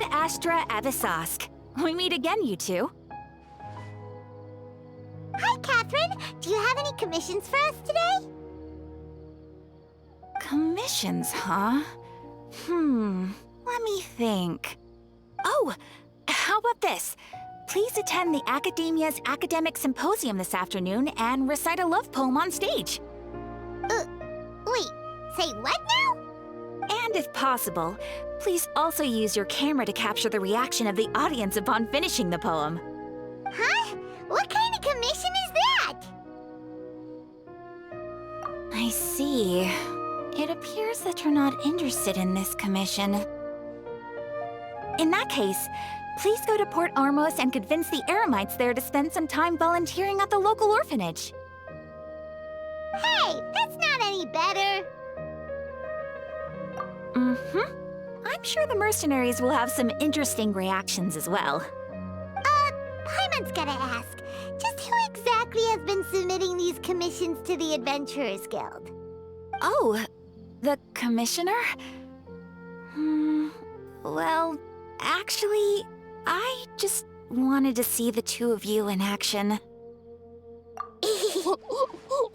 Ad Astra Abyssosque. We meet again, you two. Hi, Catherine. Do you have any commissions for us today? Commissions, huh? Let me think. Oh, how about this? Please attend the Academia's Academic Symposium this afternoon and recite a love poem on stage. Wait, say what now? And if possible, please also use your camera to capture the reaction of the audience upon finishing the poem. Huh? What kind of commission is that? I see. It appears that you're not interested in this commission. In that case, please go to Port Armos and convince the Eremites there to spend some time volunteering at the local orphanage. Hey, that's not any better. I'm sure the mercenaries will have some interesting reactions as well. Paimon's gotta ask, just who exactly has been submitting these commissions to the Adventurers Guild? Oh, the commissioner? Well, actually, I just wanted to see the two of you in action.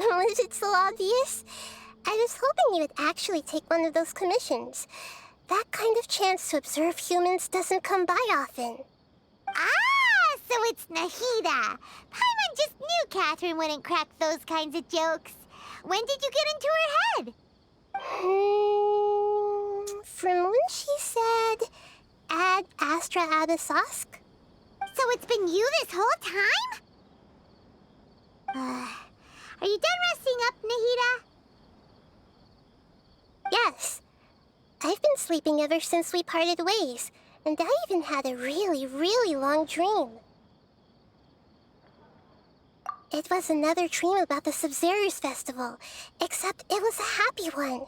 Was it so obvious? I was hoping you would actually take one of those commissions. That kind of chance to observe humans doesn't come by often. Ah, so it's Nahida. Paimon just knew Catherine wouldn't crack those kinds of jokes. When did you get into her head? From when she said, Ad Astra Abyssosque? So it's been you this whole time? Are you done resting up, Nahida? Yes. I've been sleeping ever since we parted ways, and I even had a really, really long dream. It was another dream about the Sub-Zerus Festival, except it was a happy one.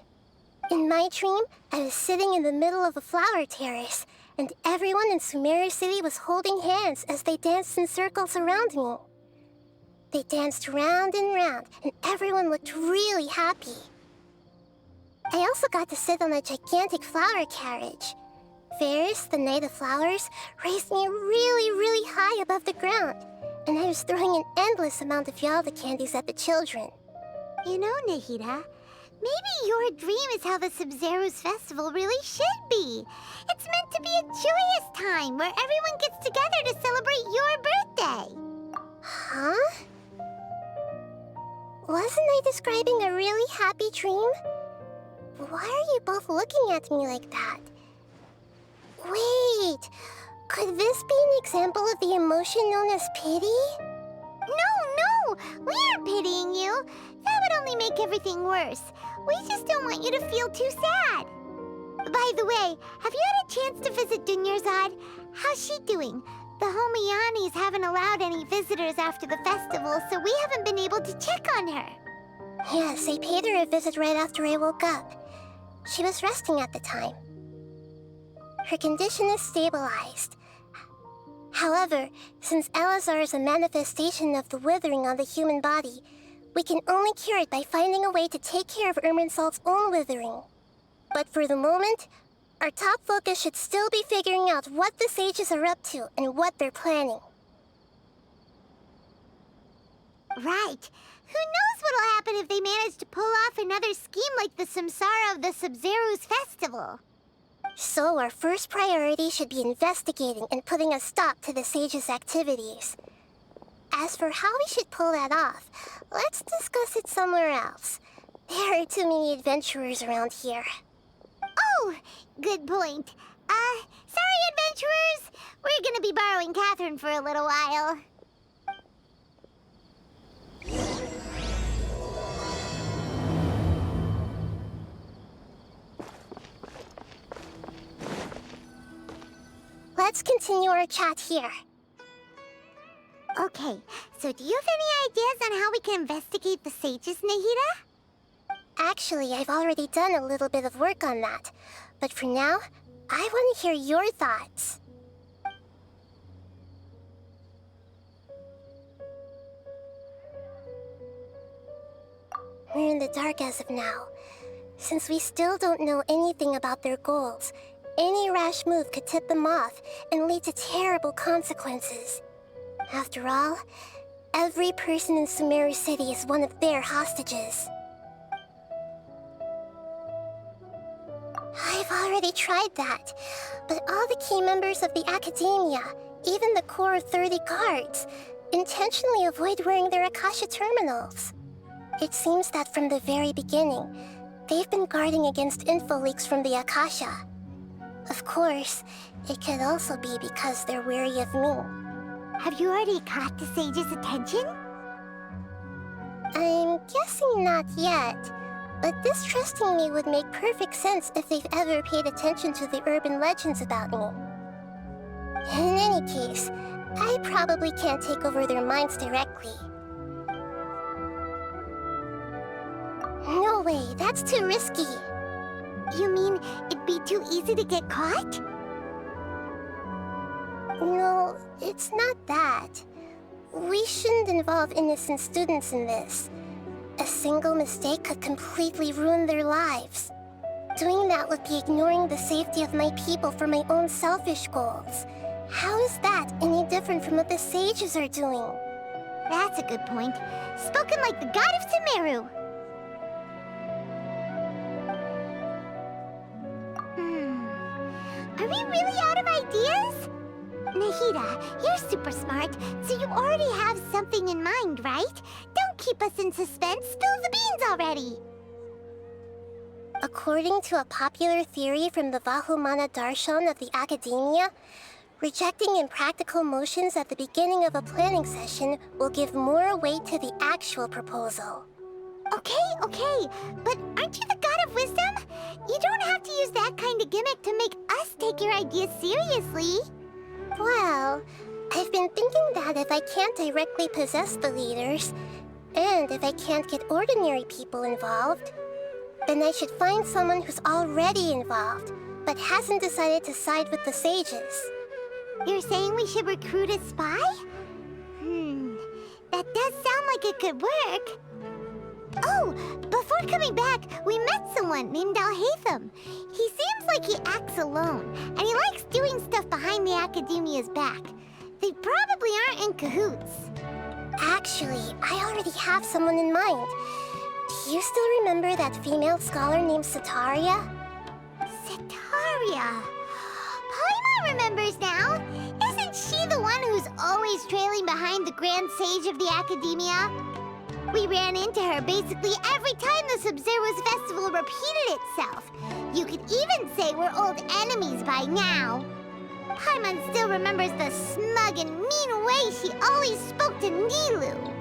In my dream, I was sitting in the middle of a flower terrace, and everyone in Sumeru City was holding hands as they danced in circles around me. They danced round and round, and everyone looked really happy. I also got to sit on a gigantic flower carriage. Ferris, the Knight of Flowers, raised me really, really high above the ground, and I was throwing an endless amount of Yalda candies at the children. You know, Nahida, maybe your dream is how the Sub-Zerus Festival really should be. It's meant to be a joyous time where everyone gets together to celebrate your birthday. Huh? Wasn't I describing a really happy dream? Why are you both looking at me like that? Wait, could this be an example of the emotion known as pity? No, we aren't pitying you. That would only make everything worse. We just don't want you to feel too sad. By the way, have you had a chance to visit Dunyarzad? How's she doing? The Homianis haven't allowed any visitors after the festival, so we haven't been able to check on her. Yes, I paid her a visit right after I woke up. She was resting at the time. Her condition is stabilized. However, since Elazar is a manifestation of the withering on the human body, we can only cure it by finding a way to take care of Irminsul's own withering. But for the moment, our top focus should still be figuring out what the sages are up to and what they're planning. Right. Who knows what'll happen if they manage to pull off another scheme like the Samsara of the Sub-Zerus Festival? So our first priority should be investigating and putting a stop to the sages' activities. As for how we should pull that off, let's discuss it somewhere else. There are too many adventurers around here. Oh, good point. Sorry, adventurers. We're gonna be borrowing Catherine for a little while. Let's continue our chat here. Okay, so do you have any ideas on how we can investigate the sages, Nahida? Actually, I've already done a little bit of work on that. But for now, I want to hear your thoughts. We're in the dark as of now. Since we still don't know anything about their goals, any rash move could tip them off and lead to terrible consequences. After all, every person in Sumeru City is one of their hostages. I've already tried that, but all the key members of the Academia, even the core of 30 guards, intentionally avoid wearing their Akasha terminals. It seems that from the very beginning, they've been guarding against info leaks from the Akasha. Of course, it could also be because they're wary of me. Have you already caught the sage's attention? I'm guessing not yet, but distrusting me would make perfect sense if they've ever paid attention to the urban legends about me. In any case, I probably can't take over their minds directly. No way, that's too risky. You mean it'd be too easy to get caught? No, it's not that. We shouldn't involve innocent students in this. A single mistake could completely ruin their lives. Doing that would be ignoring the safety of my people for my own selfish goals. How is that any different from what the sages are doing? That's a good point. Spoken like the god of Sumeru. Are we really out of ideas? Nahida, you're super smart, so you already have something in mind, right? Don't keep us in suspense. Spill the beans already. According to a popular theory from the Vahumana Darshan of the Academia, rejecting impractical motions at the beginning of a planning session will give more weight to the actual proposal. Okay, but aren't you the god of wisdom? You don't have to use that kind of gimmick to make us take your ideas seriously. Well, I've been thinking that if I can't directly possess the leaders, and if I can't get ordinary people involved, then I should find someone who's already involved, but hasn't decided to side with the sages. You're saying we should recruit a spy? That does sound like it could work. Oh, before coming back, we met someone named Alhaitham. He seems like he acts alone, and he likes doing stuff behind the Academia's back. They probably aren't in cahoots. Actually, I already have someone in mind. Do you still remember that female scholar named Setaria? Setaria. Paimon remembers now. Isn't she the one who's always trailing behind the Grand Sage of the Academia? We ran into her basically every time the Sub-Zero's festival repeated itself. You could even say we're old enemies by now. Paimon still remembers the smug and mean way she always spoke to Nilou.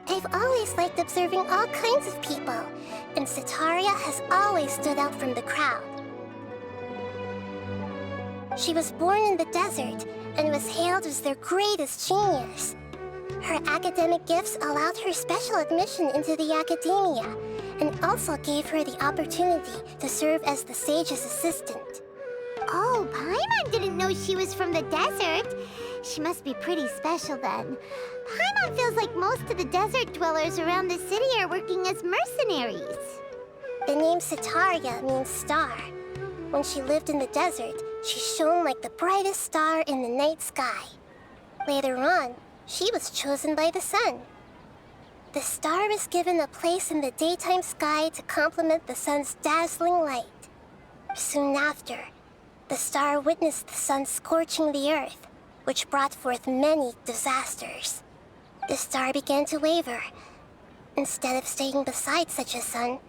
I've always liked observing all kinds of people, and Setaria has always stood out from the crowd. She was born in the desert and was hailed as their greatest genius. Her academic gifts allowed her special admission into the Academia, and also gave her the opportunity to serve as the sage's assistant. Oh, Paimon didn't know she was from the desert. She must be pretty special then. Paimon feels like most of the desert dwellers around the city are working as mercenaries. The name Setaria means star. When she lived in the desert, she shone like the brightest star in the night sky. Later on, she was chosen by the sun. The star was given a place in the daytime sky to complement the sun's dazzling light. Soon after, the star witnessed the sun scorching the earth, which brought forth many disasters. The star began to waver. Instead of staying beside such a sun,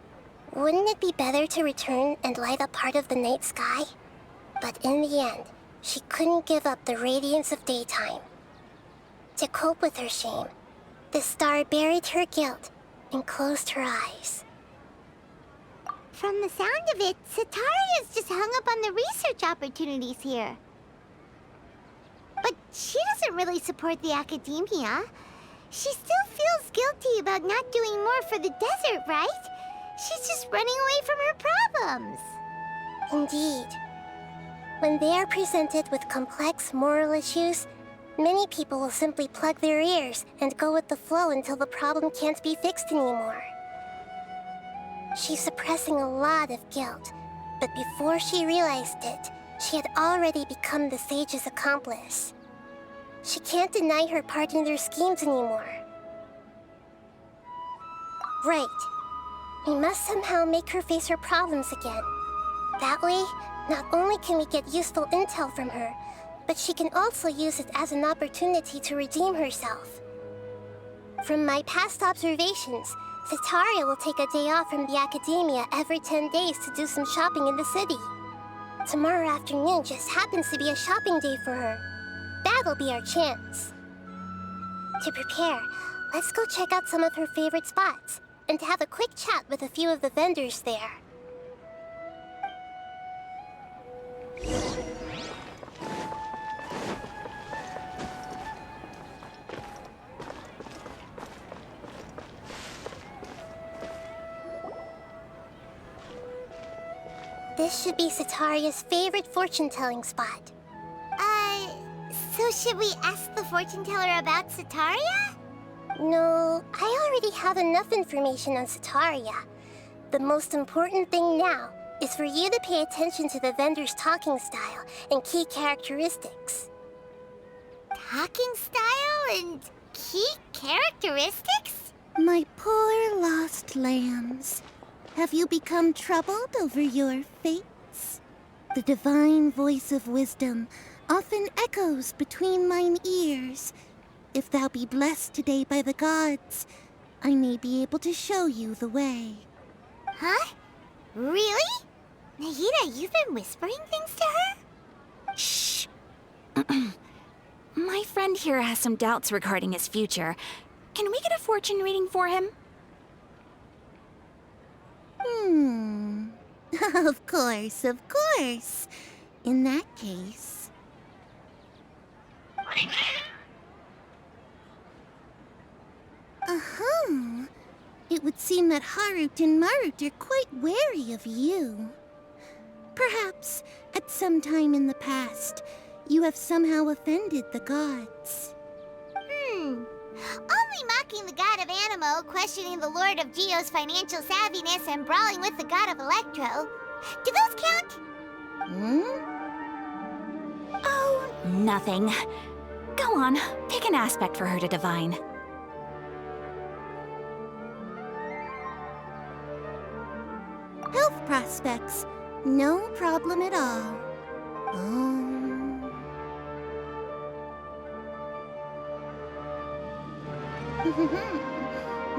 wouldn't it be better to return and light up part of the night sky? But in the end, she couldn't give up the radiance of daytime. To cope with her shame, the star buried her guilt and closed her eyes. From the sound of it, Setaria's just hung up on the research opportunities here. But she doesn't really support the Academia. She still feels guilty about not doing more for the desert, right? She's just running away from her problems. Indeed. When they are presented with complex moral issues, many people will simply plug their ears and go with the flow until the problem can't be fixed anymore. She's suppressing a lot of guilt, But before she realized it, she had already become the sage's accomplice. She can't deny her part in their schemes anymore. Right. We must somehow make her face her problems again. That way, not only can we get useful intel from her, but she can also use it as an opportunity to redeem herself. From my past observations, Setaria will take a day off from the academia every 10 days to do some shopping in the city. Tomorrow afternoon just happens to be a shopping day for her. That'll be our chance. To prepare, let's go check out some of her favorite spots, and have a quick chat with a few of the vendors there. This should be Setaria's favorite fortune-telling spot. So should we ask the fortune teller about Setaria? No, I already have enough information on Setaria. The most important thing now is for you to pay attention to the vendor's talking style and key characteristics. Talking style and key characteristics? My poor lost lambs. Have you become troubled over your fates? The divine voice of wisdom often echoes between mine ears. If thou be blessed today by the gods, I may be able to show you the way. Huh? Really? Nahida, you've been whispering things to her? Shh. My friend here has some doubts regarding his future. Can we get a fortune reading for him? Of course, of course. In that case... It would seem that Harut and Marut are quite wary of you. Perhaps, at some time in the past, you have somehow offended the gods. Only mocking the god of Animo, questioning the lord of Geo's financial savviness, and brawling with the god of Electro. Do those count? Oh, nothing. Go on, pick an aspect for her to divine. Health prospects, no problem at all.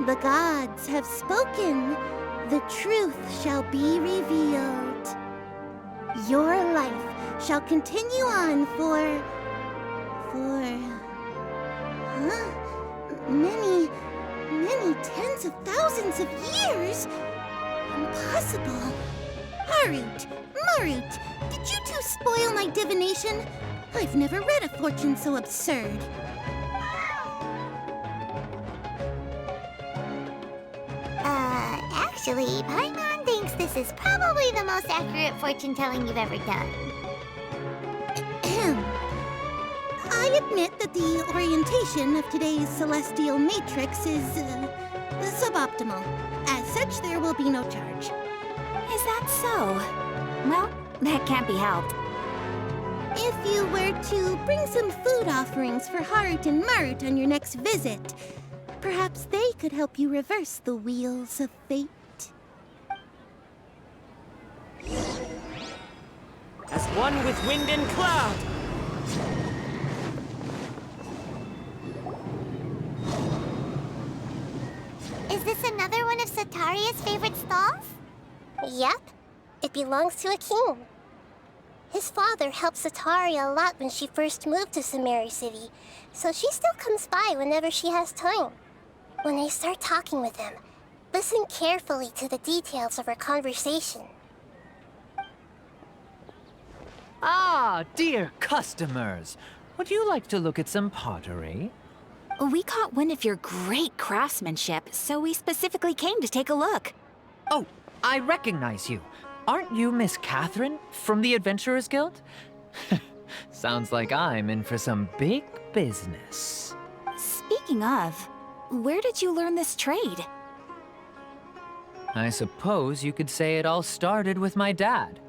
The gods have spoken. The truth shall be revealed. Your life shall continue on for many tens of thousands of years. Impossible. Harut, Marut, did you two spoil my divination? I've never read a fortune so absurd. Actually, Paimon thinks this is probably the most accurate fortune-telling you've ever done. I admit that the orientation of today's celestial matrix is suboptimal. As such, there will be no charge. Is that so? Well, that can't be helped. If you were to bring some food offerings for Harut and Marut on your next visit, perhaps they could help you reverse the wheels of fate. As one with wind and cloud! Is this another one of Setaria's favorite stalls? Yep. It belongs to a king. His father helped Setaria a lot when she first moved to Samari City, so she still comes by whenever she has time. When I start talking with him, listen carefully to the details of our conversation. Ah, dear customers! Would you like to look at some pottery? We caught wind of your great craftsmanship, so we specifically came to take a look. Oh, I recognize you. Aren't you Miss Catherine from the Adventurers Guild? Sounds like I'm in for some big business. Speaking of, where did you learn this trade? I suppose you could say it all started with my dad.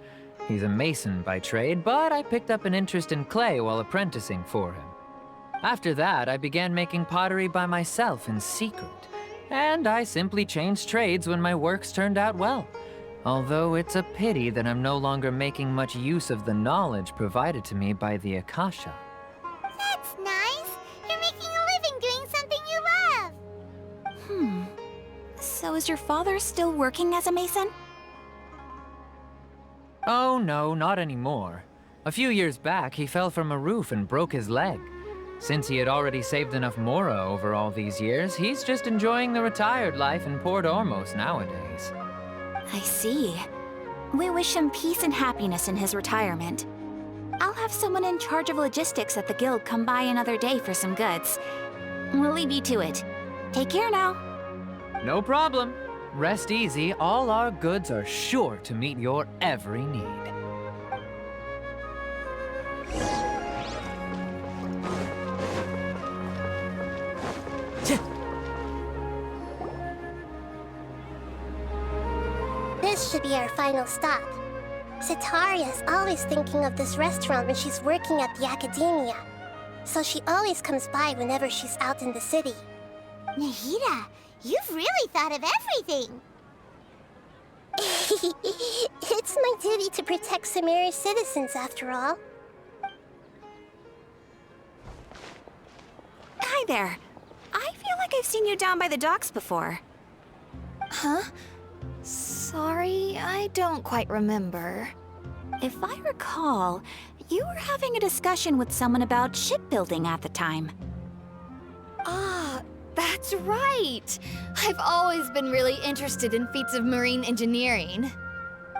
He's a mason by trade, but I picked up an interest in clay while apprenticing for him. After that, I began making pottery by myself in secret, and I simply changed trades when my works turned out well. Although it's a pity that I'm no longer making much use of the knowledge provided to me by the Akasha. That's nice. You're making a living doing something you love. So is your father still working as a mason? Oh no, not anymore. A few years back, he fell from a roof and broke his leg. Since he had already saved enough Mora over all these years, he's just enjoying the retired life in Port Ormos nowadays. I see. We wish him peace and happiness in his retirement. I'll have someone in charge of logistics at the guild come by another day for some goods. We'll leave you to it. Take care now. No problem. Rest easy, all our goods are sure to meet your every need. This should be our final stop. Cetaria's always thinking of this restaurant when she's working at the academia, so she always comes by whenever she's out in the city. Nahida, you've really thought of everything. It's my duty to protect Sumeru's citizens, after all. Hi there. I feel like I've seen you down by the docks before. Huh? Sorry, I don't quite remember. If I recall, you were having a discussion with someone about shipbuilding at the time. Ah, that's right! I've always been really interested in feats of marine engineering.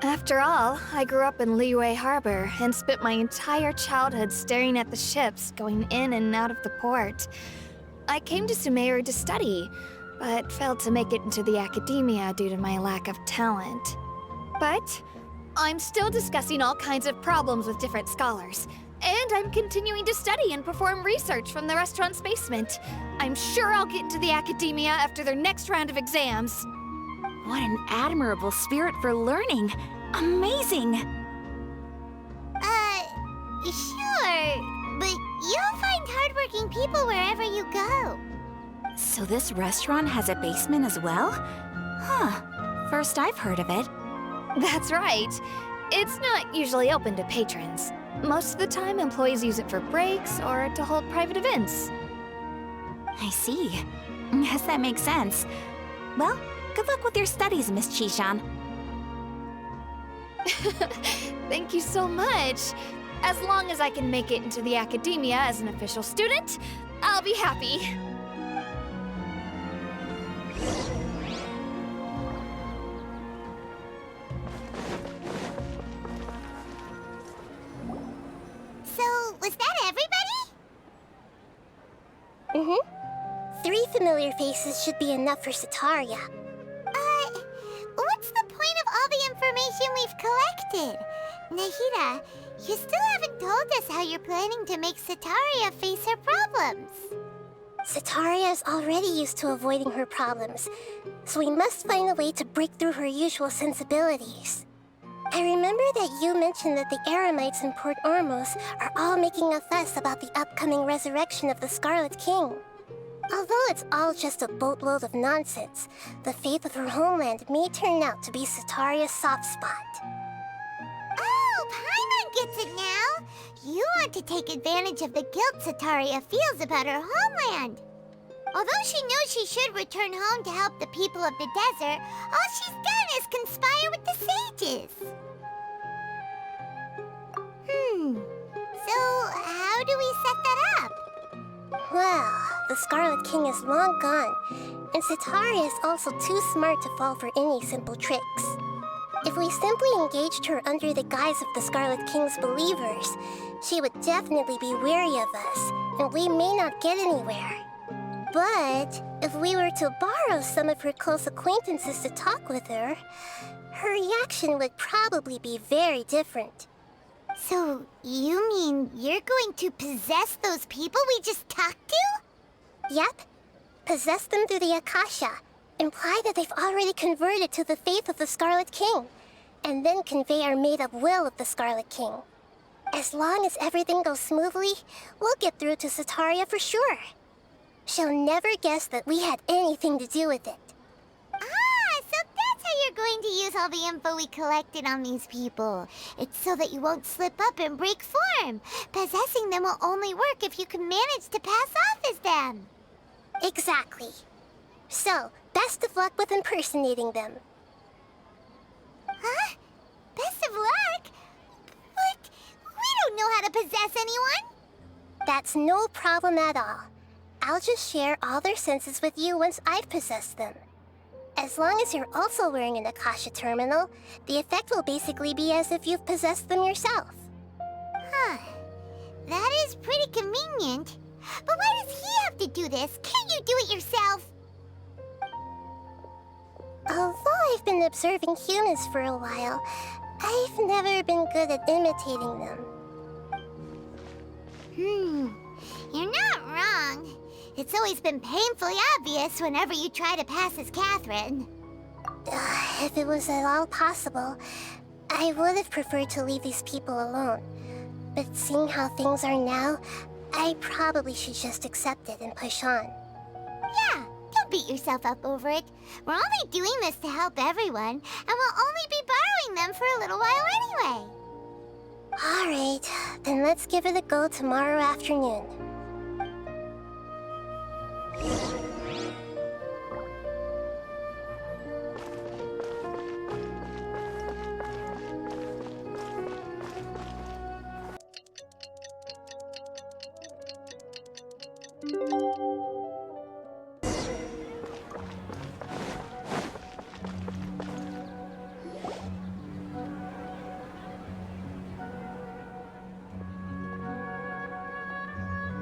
After all, I grew up in Liyue Harbor and spent my entire childhood staring at the ships going in and out of the port. I came to Sumeru to study, but failed to make it into the academia due to my lack of talent. But I'm still discussing all kinds of problems with different scholars, and I'm continuing to study and perform research from the restaurant's basement. I'm sure I'll get into the academia after their next round of exams. What an admirable spirit for learning. Amazing! Sure, but you'll find hardworking people wherever you go. So this restaurant has a basement as well? Huh. First I've heard of it. That's right. It's not usually open to patrons. Most of the time, employees use it for breaks or to hold private events. I see. Yes, that makes sense. Well, good luck with your studies, Miss Chishan. Thank you so much. As long as I can make it into the academia as an official student, I'll be happy. So, was that everybody? Mm-hmm. 3 familiar faces should be enough for Cetaria. What's the point of all the information we've collected? Nahida, you still haven't told us how you're planning to make Cetaria face her problems. Cetaria is already used to avoiding her problems, so we must find a way to break through her usual sensibilities. I remember that you mentioned that the Eremites in Port Ormos are all making a fuss about the upcoming resurrection of the Scarlet King. Although it's all just a boatload of nonsense, the faith of her homeland may turn out to be Cetaria's soft spot. Oh, Paimon gets it now! You want to take advantage of the guilt Cetaria feels about her homeland. Although she knows she should return home to help the people of the desert, all she's done is conspire with the sages. So how do we set that up? Well, the Scarlet King is long gone, and Cetaria is also too smart to fall for any simple tricks. If we simply engaged her under the guise of the Scarlet King's believers, she would definitely be wary of us, and we may not get anywhere. But if we were to borrow some of her close acquaintances to talk with her, her reaction would probably be very different. So, you mean you're going to possess those people we just talked to? Yep. Possess them through the Akasha. Imply that they've already converted to the faith of the Scarlet King. and then convey our made-up will of the Scarlet King. As long as everything goes smoothly, we'll get through to Sataria for sure. She'll never guess that we had anything to do with it. Ah, so that's how you're going to use all the info we collected on these people. It's so that you won't slip up and break form. Possessing them will only work if you can manage to pass off as them. Exactly. So, best of luck with impersonating them. Huh? Best of luck? But we don't know how to possess anyone. That's no problem at all. I'll just share all their senses with you once I've possessed them. As long as you're also wearing an Akasha terminal, the effect will basically be as if you've possessed them yourself. Huh. That is pretty convenient. But why does he have to do this? Can't you do it yourself? Although I've been observing humans for a while, I've never been good at imitating them. You're not wrong. It's always been painfully obvious whenever you try to pass as Catherine. If it was at all possible, I would have preferred to leave these people alone. But seeing how things are now, I probably should just accept it and push on. Yeah, don't beat yourself up over it. We're only doing this to help everyone, and we'll only be borrowing them for a little while anyway. Alright, then let's give it a go tomorrow afternoon.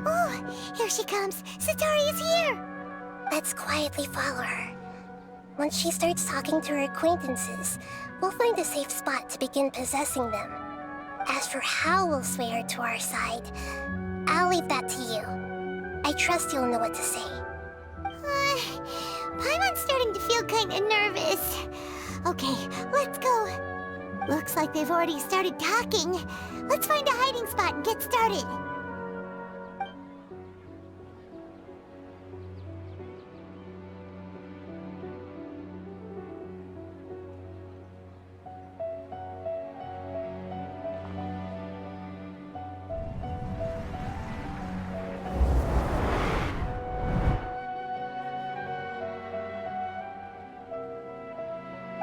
Oh, here she comes. Satari is here. Let's quietly follow her. Once she starts talking to her acquaintances, we'll find a safe spot to begin possessing them. As for how we'll sway her to our side, I'll leave that to you. I trust you'll know what to say. Paimon's starting to feel kind of nervous. Okay, let's go. Looks like they've already started talking. Let's find a hiding spot and get started.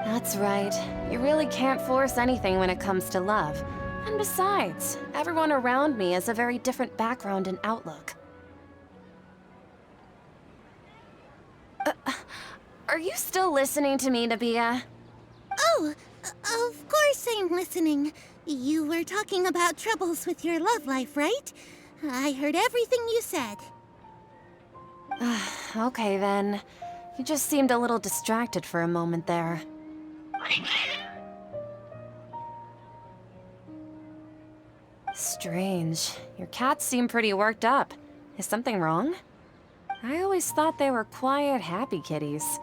That's right. You really can't force anything when it comes to love. And besides, everyone around me has a very different background and outlook. Are you still listening to me, Dheya? Oh, of course I'm listening. You were talking about troubles with your love life, right? I heard everything you said. Okay then. You just seemed a little distracted for a moment there. Strange. Your cats seem pretty worked up. Is something wrong? I always thought they were quiet, happy kitties.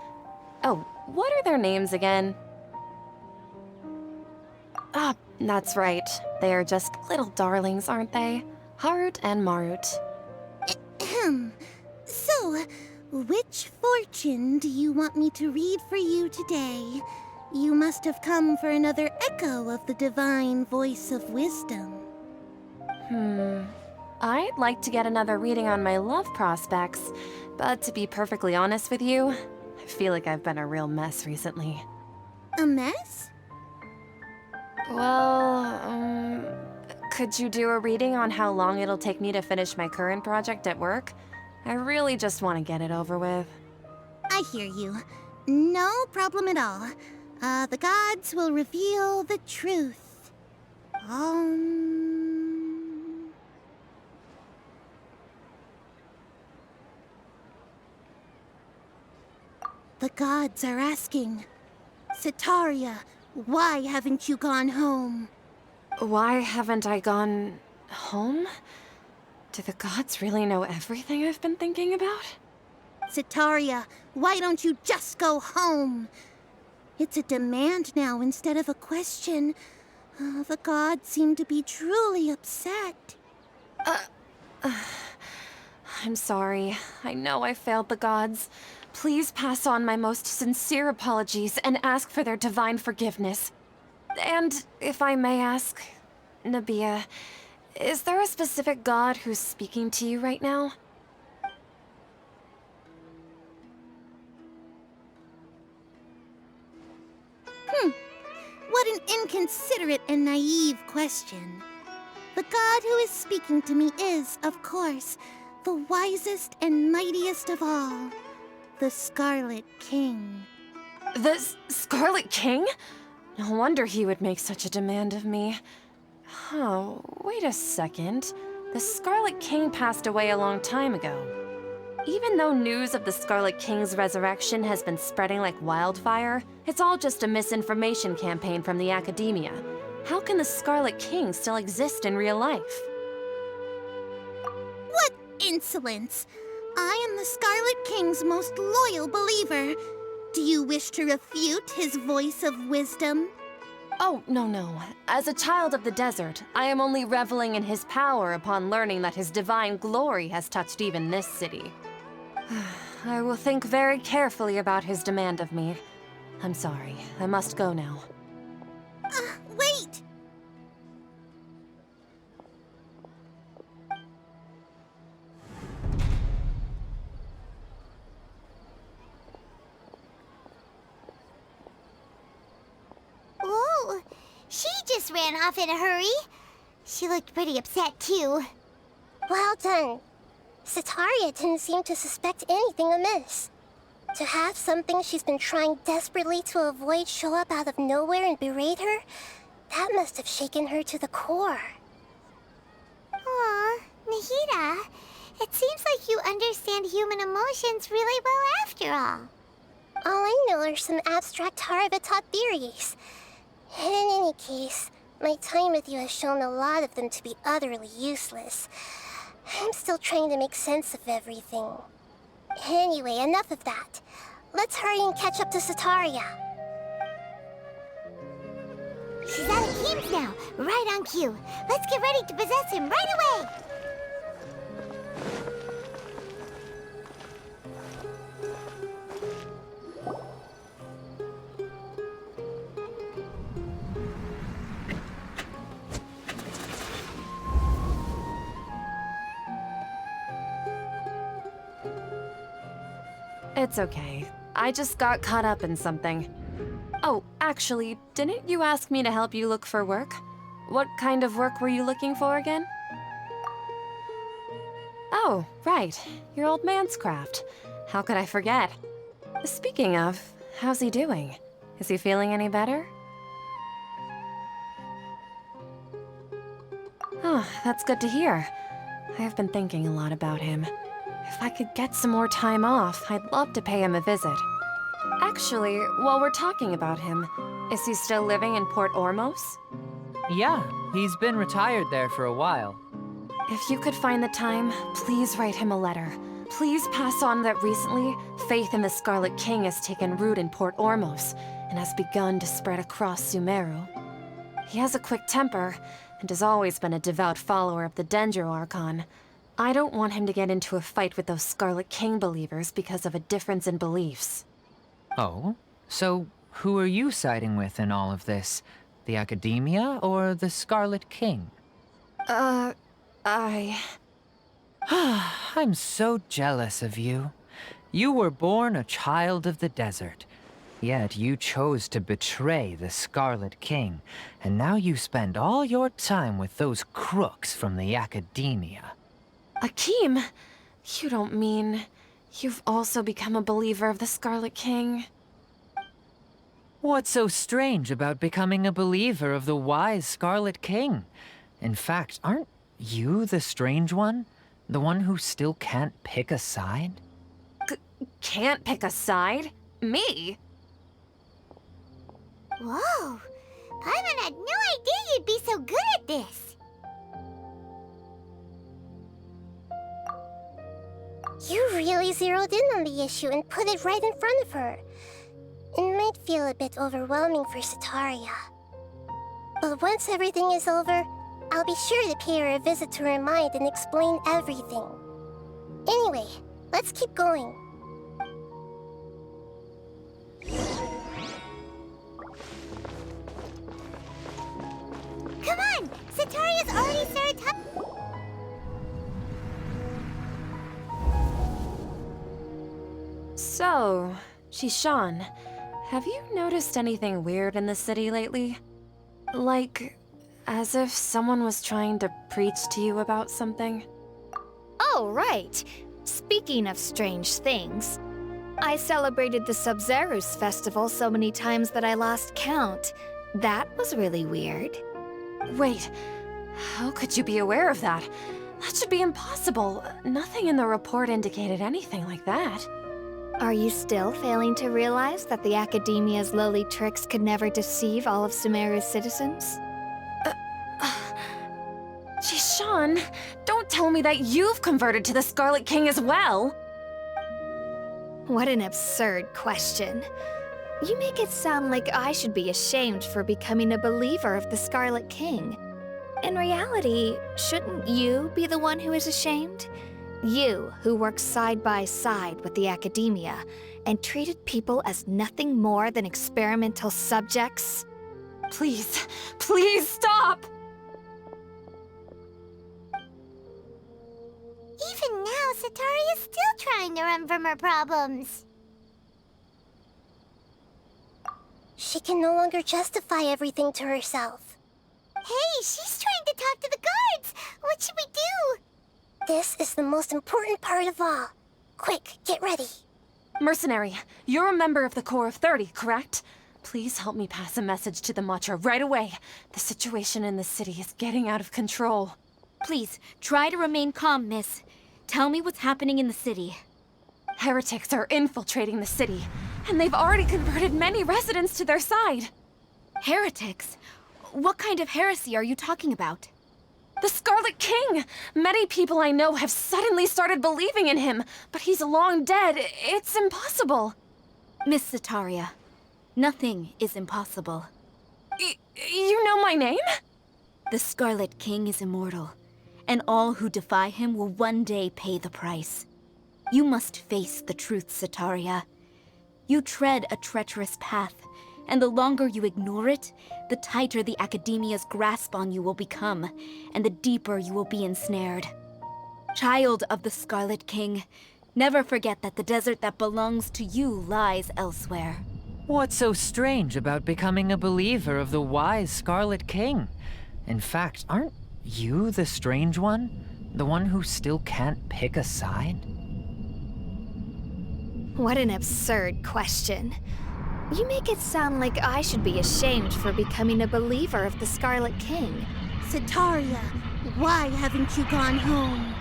Oh, what are their names again? Ah, that's right. They are just little darlings, aren't they? Harut and Marut. Ahem. So, which fortune do you want me to read for you today? You must have come for another echo of the divine voice of wisdom. I'd like to get another reading on my love prospects, but to be perfectly honest with you, I feel like I've been a real mess recently. A mess? Well, could you do a reading on how long it'll take me to finish my current project at work? I really just want to get it over with. I hear you. No problem at all. The gods will reveal the truth. The gods are asking, Sataria, why haven't you gone home? Why haven't I gone home? Do the gods really know everything I've been thinking about? Sataria, why don't you just go home? It's a demand now instead of a question. The gods seem to be truly upset. I'm sorry. I know I failed the gods. Please pass on my most sincere apologies and ask for their divine forgiveness. And if I may ask, Nabia, is there a specific god who's speaking to you right now? What an inconsiderate and naive question. The god who is speaking to me is, of course, the wisest and mightiest of all, the Scarlet King. The Scarlet King? No wonder he would make such a demand of me. Oh, wait a second. The Scarlet King passed away a long time ago. Even though news of the Scarlet King's resurrection has been spreading like wildfire, it's all just a misinformation campaign from the academia. How can the Scarlet King still exist in real life? What insolence! I am the Scarlet King's most loyal believer. Do you wish to refute his voice of wisdom? Oh, no. As a child of the desert, I am only reveling in his power upon learning that his divine glory has touched even this city. I will think very carefully about his demand of me. I'm sorry. I must go now. Wait! Whoa, she just ran off in a hurry. She looked pretty upset, too. Well done. Sitaria didn't seem to suspect anything amiss. To have something she's been trying desperately to avoid show up out of nowhere and berate her, that must have shaken her to the core. Aw, Nahida, it seems like you understand human emotions really well after all. All I know are some abstract Harvard-taught theories. And in any case, my time with you has shown a lot of them to be utterly useless. I'm still trying to make sense of everything. Anyway, enough of that. Let's hurry and catch up to Sitaria. She's out of games now, right on cue. Let's get ready to possess him right away! It's okay. I just got caught up in something. Oh, actually, didn't you ask me to help you look for work? What kind of work were you looking for again? Oh, right. Your old man's craft. How could I forget? Speaking of, how's he doing? Is he feeling any better? Oh, that's good to hear. I have been thinking a lot about him. If I could get some more time off, I'd love to pay him a visit. Actually, while we're talking about him, is he still living in Port Ormos? Yeah, he's been retired there for a while. If you could find the time, please write him a letter. Please pass on that recently, faith in the Scarlet King has taken root in Port Ormos and has begun to spread across Sumeru. He has a quick temper and has always been a devout follower of the Dendro Archon. I don't want him to get into a fight with those Scarlet King believers because of a difference in beliefs. Oh? So who are you siding with in all of this? The Academia or the Scarlet King? I'm so jealous of you. You were born a child of the desert. Yet you chose to betray the Scarlet King, and now you spend all your time with those crooks from the Academia. Akeem, you don't mean you've also become a believer of the Scarlet King? What's so strange about becoming a believer of the wise Scarlet King? In fact, aren't you the strange one? The one who still can't pick a side? Can't pick a side? Me? Whoa, Paimon had no idea you'd be so good at this. You really zeroed in on the issue and put it right in front of her. In my might feel a bit overwhelming for Sataria. But once everything is over, I'll be sure to pay her a visit to her mind and explain everything. Anyway, let's keep going. Come on! Sataria's already started talking. So, Shishan, have you noticed anything weird in the city lately? Like, as if someone was trying to preach to you about something? Oh, right. Speaking of strange things, I celebrated the Sub-Zerus festival so many times that I lost count. That was really weird. Wait, how could you be aware of that? That should be impossible. Nothing in the report indicated anything like that. Are you still failing to realize that the Academia's lowly tricks could never deceive all of Sumeru's citizens? Shishan, don't tell me that you've converted to the Scarlet King as well! What an absurd question. You make it sound like I should be ashamed for becoming a believer of the Scarlet King. In reality, shouldn't you be the one who is ashamed? You, who worked side by side with the Academia and treated people as nothing more than experimental subjects? Please, please stop! Even now, Sataria's still trying to run from her problems. She can no longer justify everything to herself. Hey, she's trying to talk to the guards! What should we do? This is the most important part of all. Quick, get ready. Mercenary, you're a member of the Corps of 30, correct? Please help me pass a message to the Matcha right away. The situation in the city is getting out of control. Please, try to remain calm, miss. Tell me what's happening in the city. Heretics are infiltrating the city, and they've already converted many residents to their side. Heretics? What kind of heresy are you talking about? The Scarlet King! Many people I know have suddenly started believing in him, but he's long dead. It's impossible. Miss Sataria, nothing is impossible. You know my name? The Scarlet King is immortal, and all who defy him will one day pay the price. You must face the truth, Sataria. You tread a treacherous path, and the longer you ignore it, the tighter the Academia's grasp on you will become, and the deeper you will be ensnared. Child of the Scarlet King, never forget that the desert that belongs to you lies elsewhere. What's so strange about becoming a believer of the wise Scarlet King? In fact, aren't you the strange one? The one who still can't pick a side? What an absurd question. You make it sound like I should be ashamed for becoming a believer of the Scarlet King. Sataria, why haven't you gone home?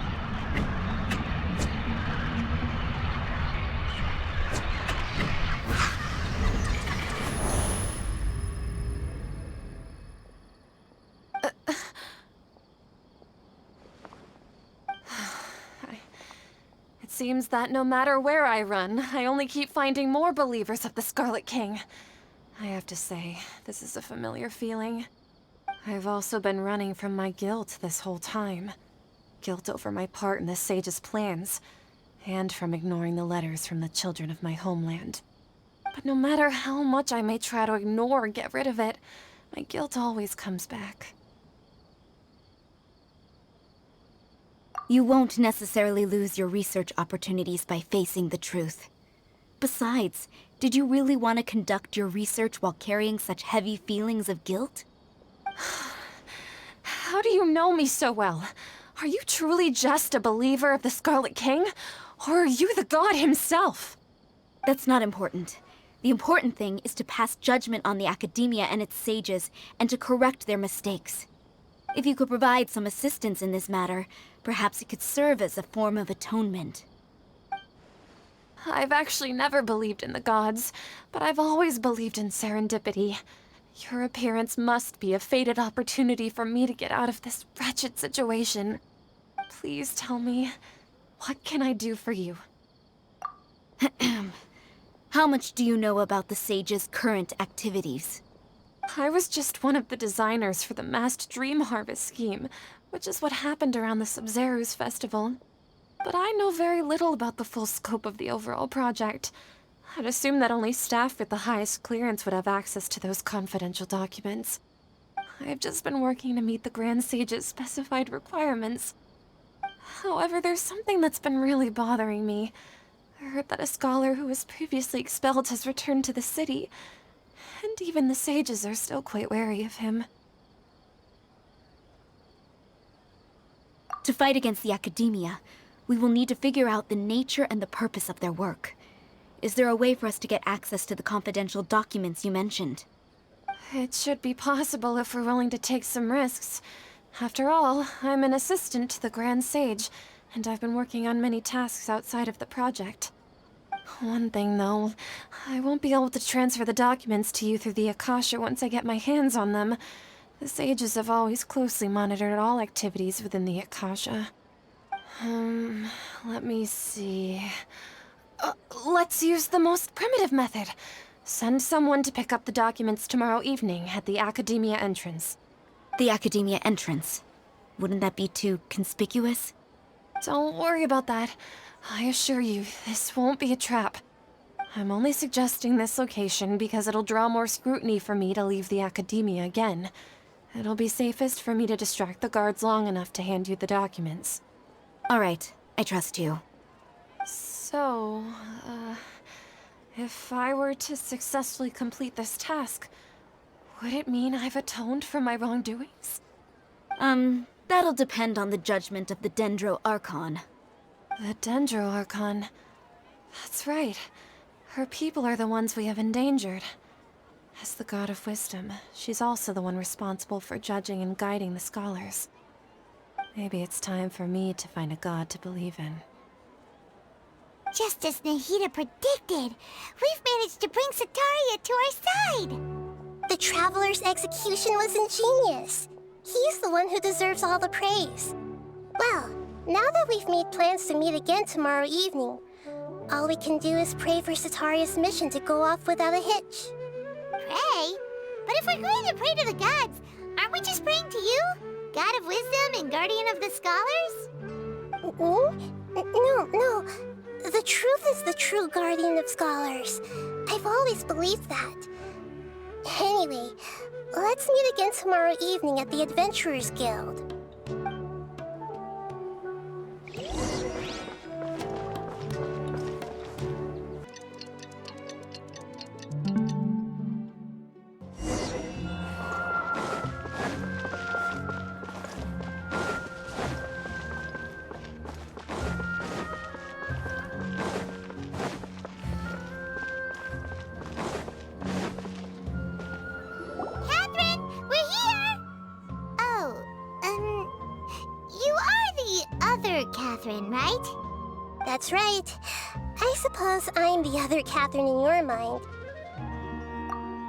It seems that no matter where I run, I only keep finding more believers of the Scarlet King. I have to say, this is a familiar feeling. I've also been running from my guilt this whole time. Guilt over my part in the Sage's plans, and from ignoring the letters from the children of my homeland. But no matter how much I may try to ignore or get rid of it, my guilt always comes back. You won't necessarily lose your research opportunities by facing the truth. Besides, did you really want to conduct your research while carrying such heavy feelings of guilt? How do you know me so well? Are you truly just a believer of the Scarlet King? Or are you the god himself? That's not important. The important thing is to pass judgment on the Academia and its sages, and to correct their mistakes. If you could provide some assistance in this matter, perhaps it could serve as a form of atonement. I've actually never believed in the gods, but I've always believed in serendipity. Your appearance must be a fated opportunity for me to get out of this wretched situation. Please tell me, what can I do for you? How much do you know about the Sage's current activities? I was just one of the designers for the masked dream harvest scheme, which is what happened around the Sub-Zeru's festival. But I know very little about the full scope of the overall project. I'd assume that only staff with the highest clearance would have access to those confidential documents. I've just been working to meet the Grand Sage's specified requirements. However, there's something that's been really bothering me. I heard that a scholar who was previously expelled has returned to the city, and even the sages are still quite wary of him. To fight against the Academia, we will need to figure out the nature and the purpose of their work. Is there a way for us to get access to the confidential documents you mentioned? It should be possible if we're willing to take some risks. After all, I'm an assistant to the Grand Sage, and I've been working on many tasks outside of the project. One thing, though, I won't be able to transfer the documents to you through the Akasha once I get my hands on them. The sages have always closely monitored all activities within the Akasha. Let me see... let's use the most primitive method. Send someone to pick up the documents tomorrow evening at the Academia entrance. The Academia entrance. Wouldn't that be too conspicuous? Don't worry about that. I assure you, this won't be a trap. I'm only suggesting this location because it'll draw more scrutiny for me to leave the Academia again. It'll be safest for me to distract the guards long enough to hand you the documents. All right, I trust you. So, if I were to successfully complete this task, would it mean I've atoned for my wrongdoings? That'll depend on the judgment of the Dendro Archon. The Dendro Archon. That's right. Her people are the ones we have endangered. As the God of Wisdom, she's also the one responsible for judging and guiding the scholars. Maybe it's time for me to find a god to believe in. Just as Nahida predicted, we've managed to bring Setaria to our side! The Traveler's execution was ingenious. He's the one who deserves all the praise. Well, now that we've made plans to meet again tomorrow evening, all we can do is pray for Setaria's mission to go off without a hitch. Pray? But if we're going to pray to the gods, aren't we just praying to you? God of Wisdom and Guardian of the Scholars? No. The truth is the true Guardian of Scholars. I've always believed that. Anyway, let's meet again tomorrow evening at the Adventurers Guild. Catherine, right? That's right. I suppose I'm the other Catherine in your mind.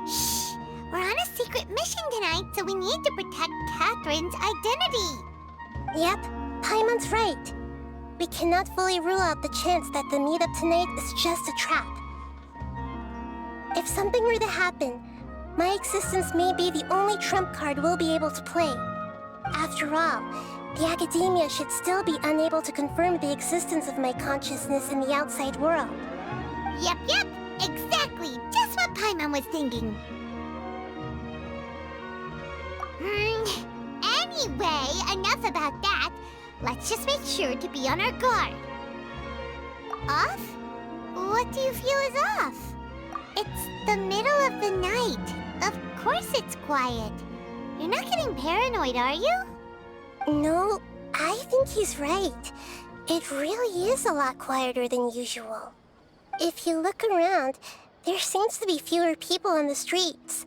Shh! We're on a secret mission tonight, so we need to protect Catherine's identity. Yep, Paimon's right. We cannot fully rule out the chance that the meetup tonight is just a trap. If something were to happen, my existence may be the only trump card we'll be able to play. After all, the Academia should still be unable to confirm the existence of my consciousness in the outside world. Yep, exactly. Just what Paimon was thinking. Anyway, enough about that. Let's just make sure to be on our guard. Off? What do you feel is off? It's the middle of the night. Of course it's quiet. You're not getting paranoid, are you? No, I think he's right. It really is a lot quieter than usual. If you look around, there seems to be fewer people on the streets.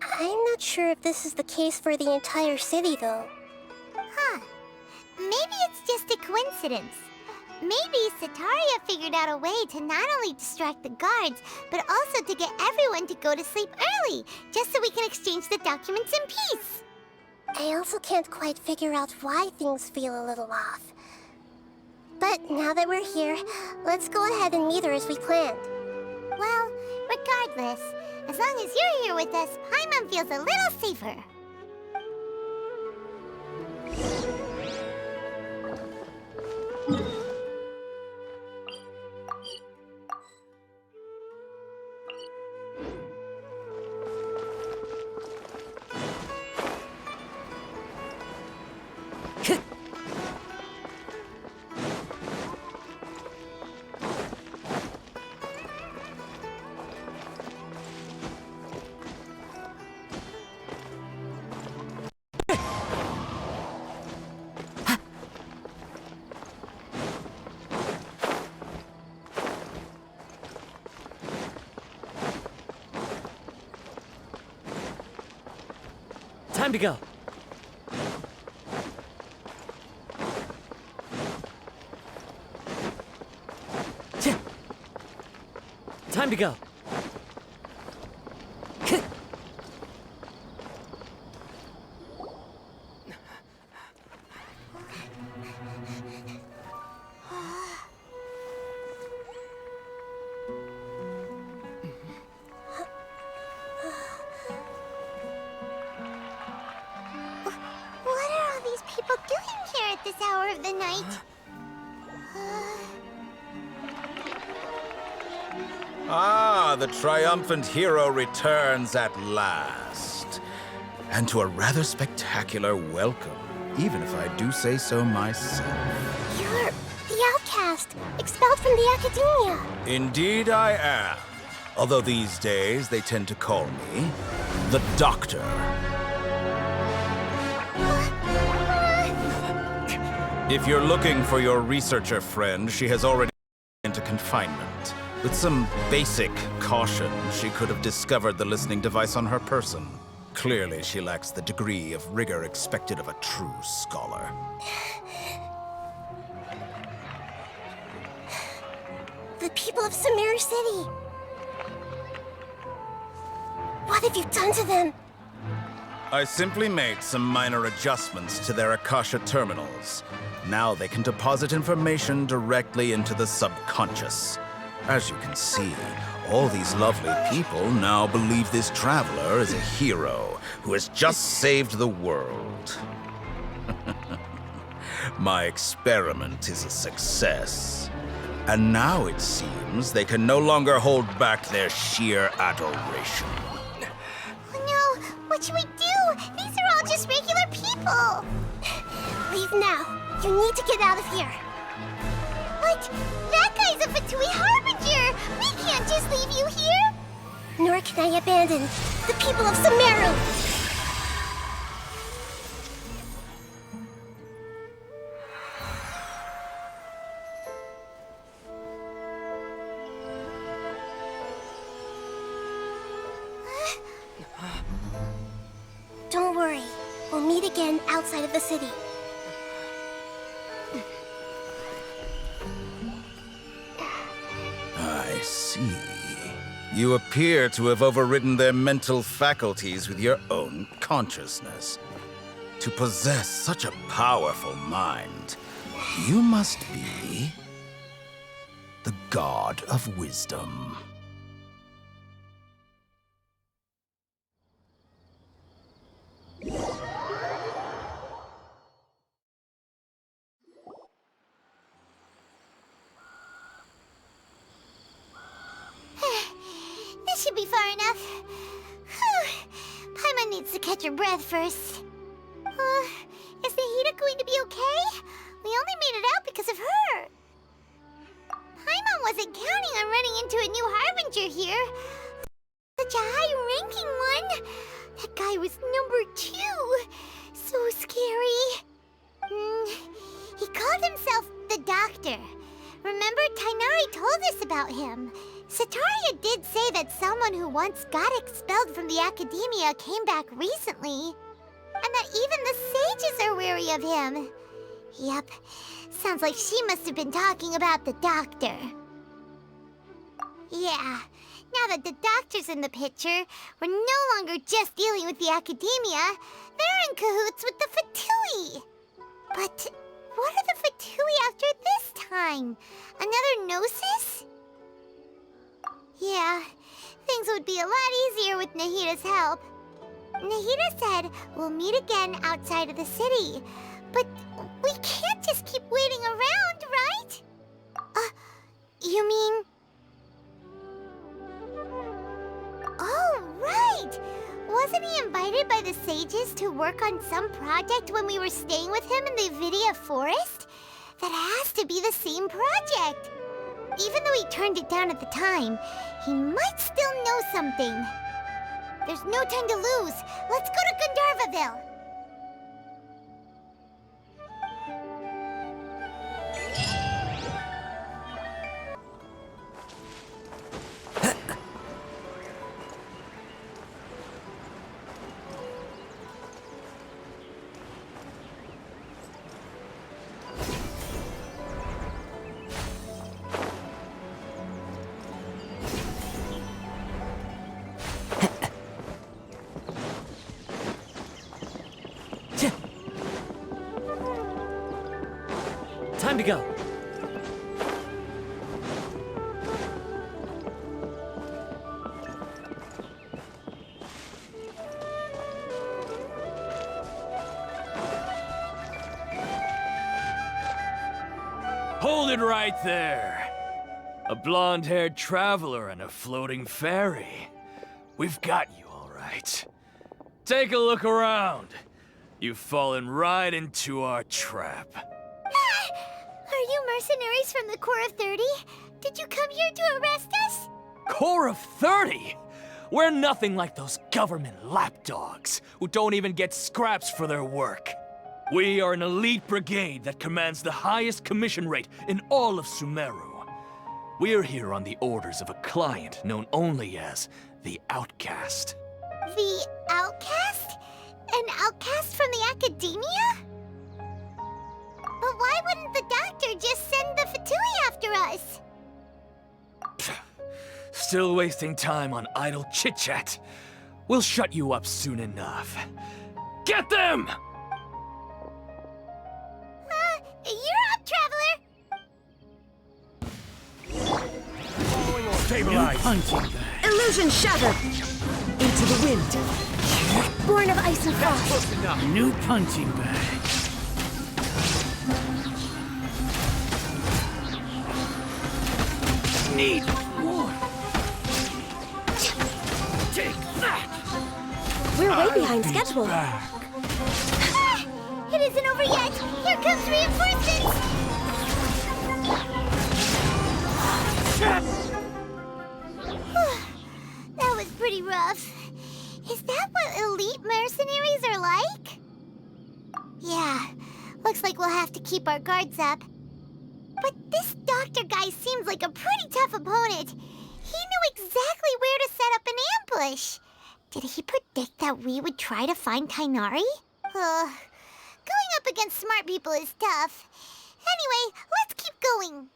I'm not sure if this is the case for the entire city, though. Huh. Maybe it's just a coincidence. Maybe Setaria figured out a way to not only distract the guards, but also to get everyone to go to sleep early, just so we can exchange the documents in peace. I also can't quite figure out why things feel a little off. But now that we're here, let's go ahead and meet her as we planned. Well, regardless, as long as you're here with us, Paimon feels a little safer. Time to go. Time to go. What are all these people doing here at this hour of the night? Ah, the triumphant hero returns at last. And to a rather spectacular welcome, even if I do say so myself. You're the outcast, expelled from the academia. Indeed I am. Although these days they tend to call me the Doctor. If you're looking for your researcher friend, she has already into confinement. With some basic caution, she could have discovered the listening device on her person. Clearly, she lacks the degree of rigor expected of a true scholar. The people of Sumeru City. What have you done to them? I simply made some minor adjustments to their Akasha terminals. Now they can deposit information directly into the subconscious. As you can see, all these lovely people now believe this traveler is a hero who has just saved the world. My experiment is a success. And now it seems they can no longer hold back their sheer adoration. Oh no, what should we do? These are all just regular people. Leave now. You need to get out of here. What? That guy's a Fatui Harbinger! We can't just leave you here! Nor can I abandon the people of Sumeru. Don't worry. We'll meet again outside of the city. I see. You appear to have overridden their mental faculties with your own consciousness. To possess such a powerful mind, you must be the god of wisdom. This should be far enough. Whew. Paimon needs to catch her breath first. Is Nahida going to be okay? We only made it out because of her. Paimon wasn't counting on running into a new Harbinger here. Such a high-ranking one. That guy was number 2. So scary. He called himself the Doctor. Remember, Tainari told us about him. Sataria did say that someone who once got expelled from the academia came back recently. And that even the sages are wary of him. Yep, sounds like she must have been talking about the Doctor. Yeah, now that the Doctor's in the picture, we're no longer just dealing with the academia. They're in cahoots with the Fatui. But what are the Fatui after this time? Another Gnosis? Yeah, Yeah, things would be a lot easier with Nahida's help. Nahida said we'll meet again outside of the city. But we can't just keep waiting around, right? You mean... Oh, right! Wasn't he invited by the sages to work on some project when we were staying with him in the Vidya forest? That has to be the same project! Even though he turned it down at the time, he might still know something. There's no time to lose. Let's go to Gandharvaville. Time to go. Hold it right there. A blonde-haired traveler and a floating fairy. We've got you, all right. Take a look around. You've fallen right into our trap. Are you mercenaries from the Corps of 30? Did you come here to arrest us? Corps of 30? We're nothing like those government lapdogs who don't even get scraps for their work. We are an elite brigade that commands the highest commission rate in all of Sumeru. We're here on the orders of a client known only as the Outcast. The Outcast? An outcast from the academia? But why wouldn't the doctor just send the Fatui after us? Still wasting time on idle chit-chat. We'll shut you up soon enough. Get them! You're up, traveler! Stabilize! Illusion shattered! Into the wind! Born of ice and frost! New punching bag. Need more. Take that! We're way behind schedule. It isn't over yet! Here comes reinforcements! That was pretty rough. Is that what elite mercenaries are like? Yeah, looks like we'll have to keep our guards up. But this doctor guy seems like a pretty tough opponent. He knew exactly where to set up an ambush. Did he predict that we would try to find Tighnari? Going up against smart people is tough. Anyway, let's keep going.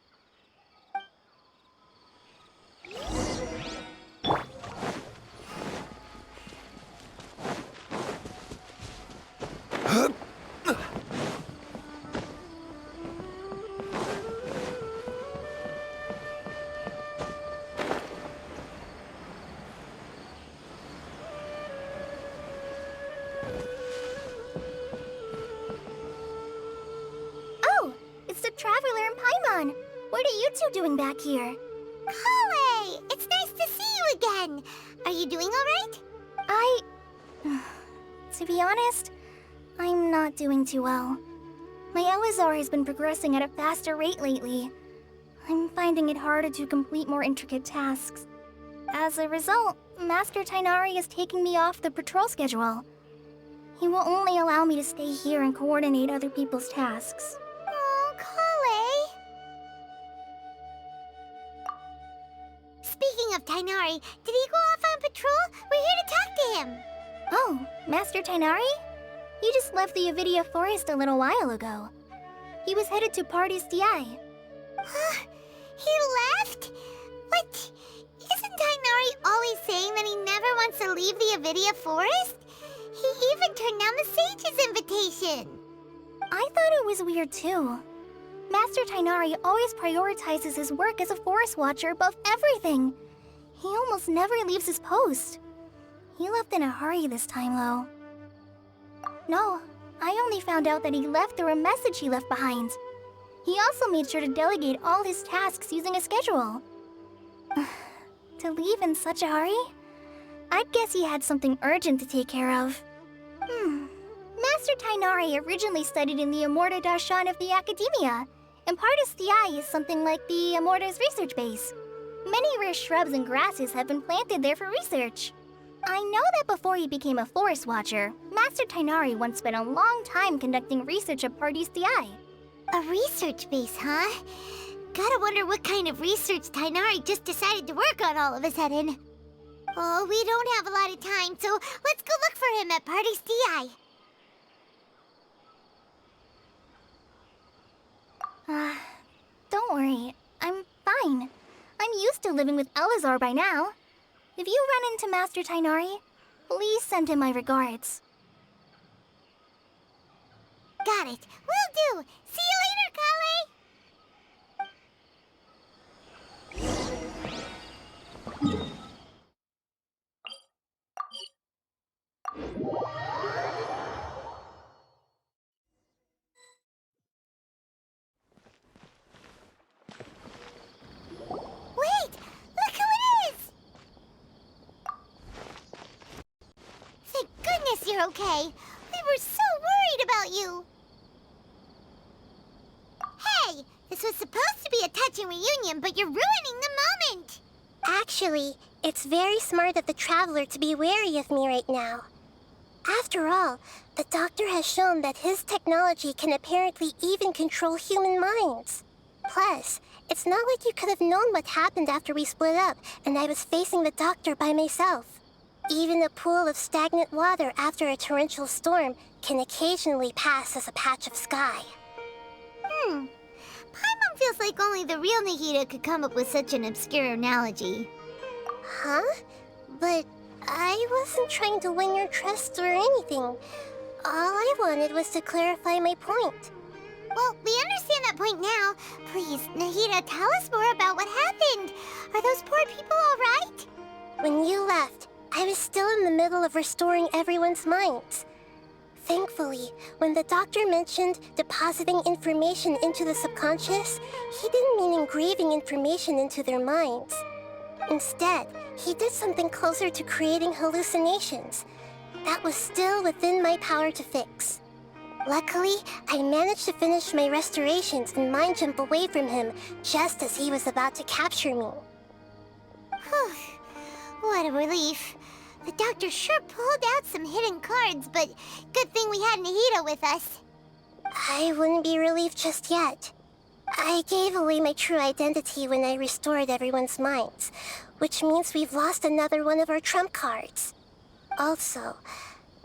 Oh, it's the Traveler and Paimon. What are you two doing back here? Kale, it's nice to see you again. Are you doing all right? To be honest, I'm not doing too well. My Elazar has been progressing at a faster rate lately. I'm finding it harder to complete more intricate tasks. As a result, Master Tighnari is taking me off the patrol schedule. He will only allow me to stay here and coordinate other people's tasks. Oh, Kale. Speaking of Tighnari, did he go off on patrol? We're here to talk to him. Oh, Master Tighnari? He just left the Avidia forest a little while ago. He was headed to Party's DI. He left? But isn't Tighnari always saying that he never wants to leave the Avidia forest? He even turned down the sage's invitation. I thought it was weird too. Master Tighnari always prioritizes his work as a forest watcher above everything. He almost never leaves his post. He left in a hurry this time, though. No, I only found out that he left through a message he left behind. He also made sure to delegate all his tasks using a schedule. To leave in such a hurry? I'd guess he had something urgent to take care of. Master Tainari originally studied in the Immorta Darshan of the Academia, and Pardis Dheya is something like the Immorta's research base. Many rare shrubs and grasses have been planted there for research. I know that before he became a forest watcher, Master Tainari once spent a long time conducting research at Pardis Dheya. A research base, huh? Gotta wonder what kind of research Tainari just decided to work on all of a sudden. Oh, we don't have a lot of time, so let's go look for him at Pardis Dheya. Don't worry. I'm fine. I'm used to living with Elazar by now. If you run into Master Tainari, please send him my regards. Got it. Will do. See you later, Kale. Wait! Look who it is! Thank goodness you're okay. We were so worried about you. Hey! This was supposed to be a touching reunion, but you're ruining the moment! Actually, it's very smart of the Traveler to be wary of me right now. After all, the Doctor has shown that his technology can apparently even control human minds. Plus, it's not like you could have known what happened after we split up and I was facing the Doctor by myself. Even a pool of stagnant water after a torrential storm can occasionally pass as a patch of sky. Paimon feels like only the real Nahida could come up with such an obscure analogy. Huh? But I wasn't trying to win your trust or anything. All I wanted was to clarify my point. Well, we understand that point now. Please, Nahida, tell us more about what happened. Are those poor people all right? When you left, I was still in the middle of restoring everyone's minds. Thankfully, when the Doctor mentioned depositing information into the subconscious, he didn't mean engraving information into their minds. Instead, he did something closer to creating hallucinations. That was still within my power to fix. Luckily, I managed to finish my restorations and mind jump away from him just as he was about to capture me. Whew. What a relief. The Doctor sure pulled out some hidden cards, but good thing we had Nahida with us. I wouldn't be relieved just yet. I gave away my true identity when I restored everyone's minds, which means we've lost another one of our trump cards. Also,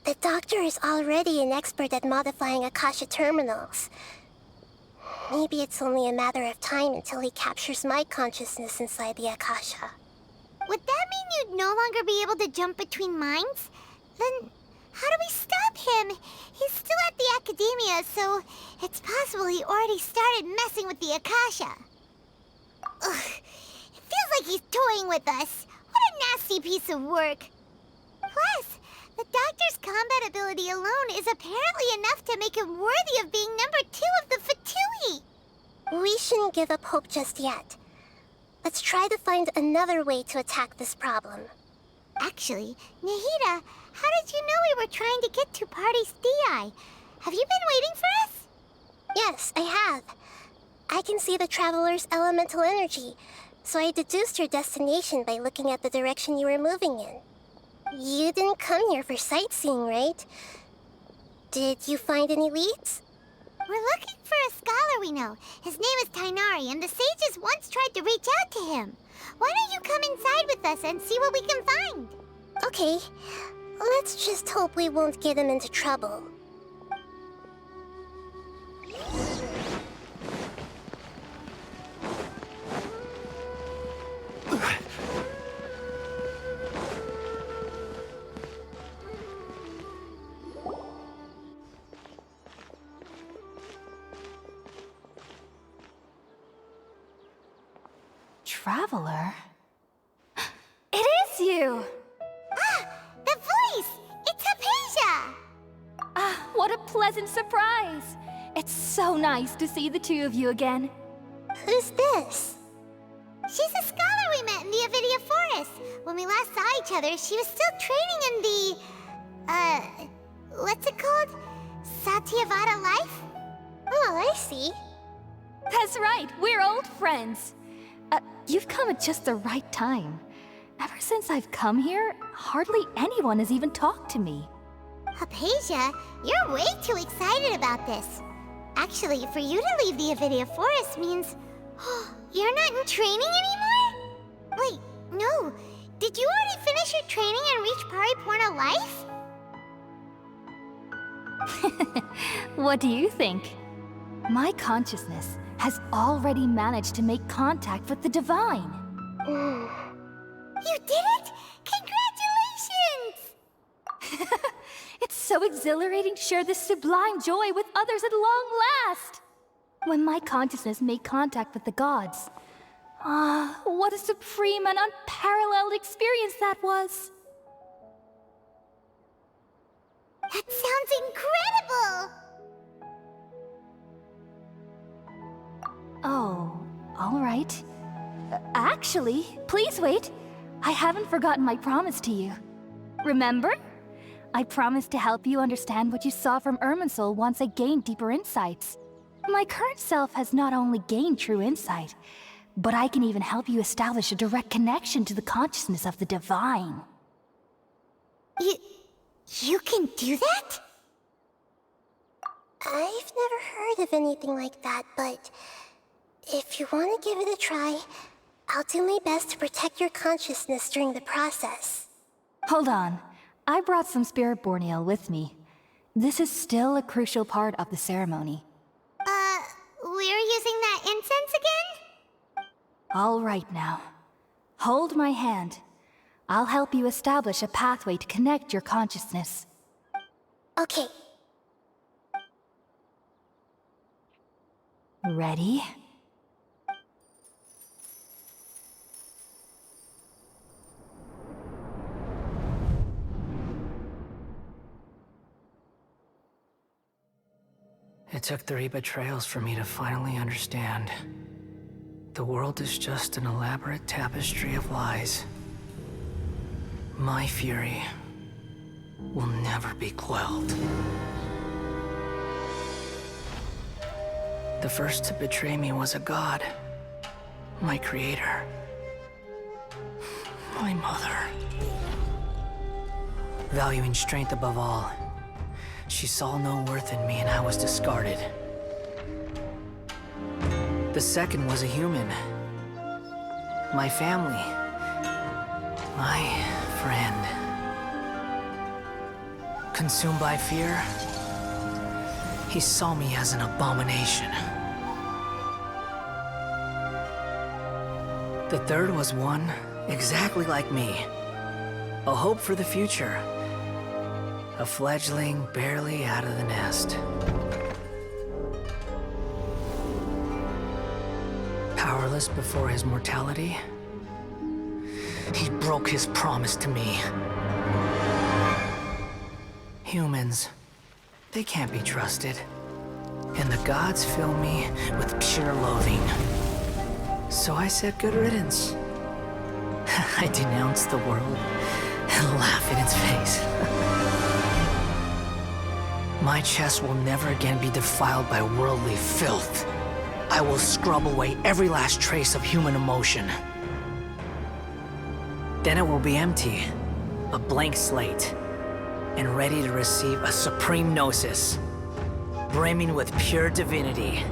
the Doctor is already an expert at modifying Akasha terminals. Maybe it's only a matter of time until he captures my consciousness inside the Akasha. Would that mean you'd no longer be able to jump between minds? Then how do we stop him? He's still at the Academia, so it's possible he already started messing with the Akasha. Ugh, it feels like he's toying with us. What a nasty piece of work. Plus, the Doctor's combat ability alone is apparently enough to make him worthy of being number 2 of the Fatui. We shouldn't give up hope just yet. Let's try to find another way to attack this problem. Actually, Nahida, how did you know we were trying to get to Pardis Dheya? Have you been waiting for us? Yes, I have. I can see the Traveler's elemental energy, so I deduced your destination by looking at the direction you were moving in. You didn't come here for sightseeing, right? Did you find any leads? We're looking for a scholar we know. His name is Tainari, and the sages once tried to reach out to him. Why don't you come inside with us and see what we can find? Okay, let's just hope we won't get him into trouble. Traveler? you! Ah, the voice! It's Hypatia! Ah, what a pleasant surprise! It's so nice to see the two of you again. Who's this? She's a scholar we met in the Avidia Forest. When we last saw each other, she was still training in the... what's it called? Satyavada life? Oh, I see. That's right, we're old friends. You've come at just the right time. Ever since I've come here, hardly anyone has even talked to me. Hypatia, you're way too excited about this. Actually, for you to leave the Avidia Forest means... you're not in training anymore? Wait, no. Did you already finish your training and reach Paripurna life? What do you think? My consciousness has already managed to make contact with the divine. You did it? Congratulations! It's so exhilarating to share this sublime joy with others at long last! When my consciousness made contact with the gods. Ah, what a supreme and unparalleled experience that was! That sounds incredible! Oh, all right. Actually, please wait. I haven't forgotten my promise to you. Remember? I promised to help you understand what you saw from Irminsul once I gained deeper insights. My current self has not only gained true insight, but I can even help you establish a direct connection to the consciousness of the divine. You can do that? I've never heard of anything like that, but if you want to give it a try, I'll do my best to protect your consciousness during the process. Hold on. I brought some spirit borneal with me. This is still a crucial part of the ceremony. We're using that incense again? All right now. Hold my hand. I'll help you establish a pathway to connect your consciousness. Okay. Ready? It took 3 betrayals for me to finally understand. The world is just an elaborate tapestry of lies. My fury will never be quelled. The first to betray me was a god. My creator. My mother. Valuing strength above all, she saw no worth in me and I was discarded. The second was a human. My family. My friend. Consumed by fear, he saw me as an abomination. The third was one exactly like me. A hope for the future. A fledgling barely out of the nest. Powerless before his mortality, he broke his promise to me. Humans, they can't be trusted. And the gods fill me with pure loathing. So I said good riddance. I denounce the world and laugh in its face. My chest will never again be defiled by worldly filth. I will scrub away every last trace of human emotion. Then it will be empty, a blank slate, and ready to receive a supreme gnosis, brimming with pure divinity.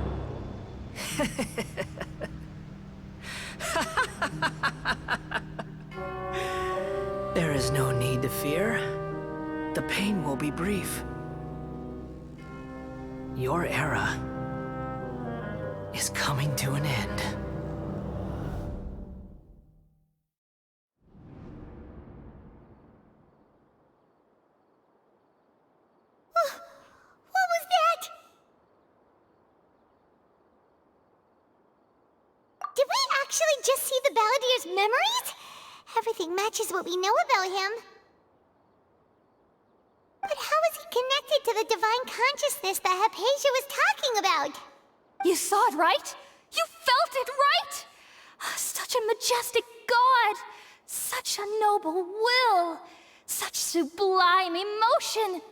There is no need to fear. The pain will be brief. Your era is coming to an end. What was that? Did we actually just see the Balladeer's memories? Everything matches what we know about him. But how is he connected to the divine consciousness that Hypatia was talking about? You saw it, right? You felt it, right? Such a majestic god! Such a noble will! Such sublime emotion!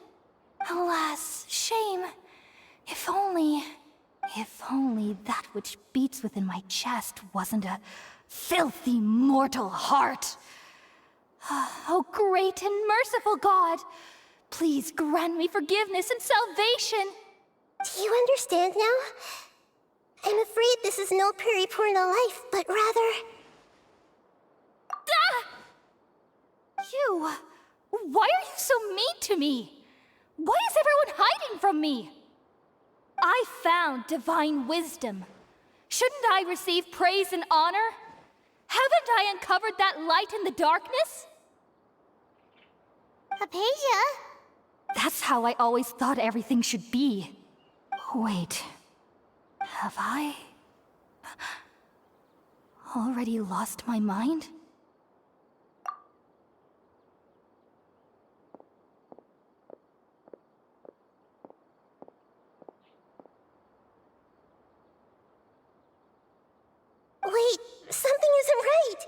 Alas, shame. If only that which beats within my chest wasn't a filthy mortal heart. Oh, great and merciful God! Please grant me forgiveness and salvation! Do you understand now? I'm afraid this is no periporno life, but rather... Ah! You! Why are you so mean to me? Why is everyone hiding from me? I found divine wisdom. Shouldn't I receive praise and honor? Haven't I uncovered that light in the darkness? Hypatia? That's how I always thought everything should be. Wait. Have I already lost my mind? Wait, something isn't right!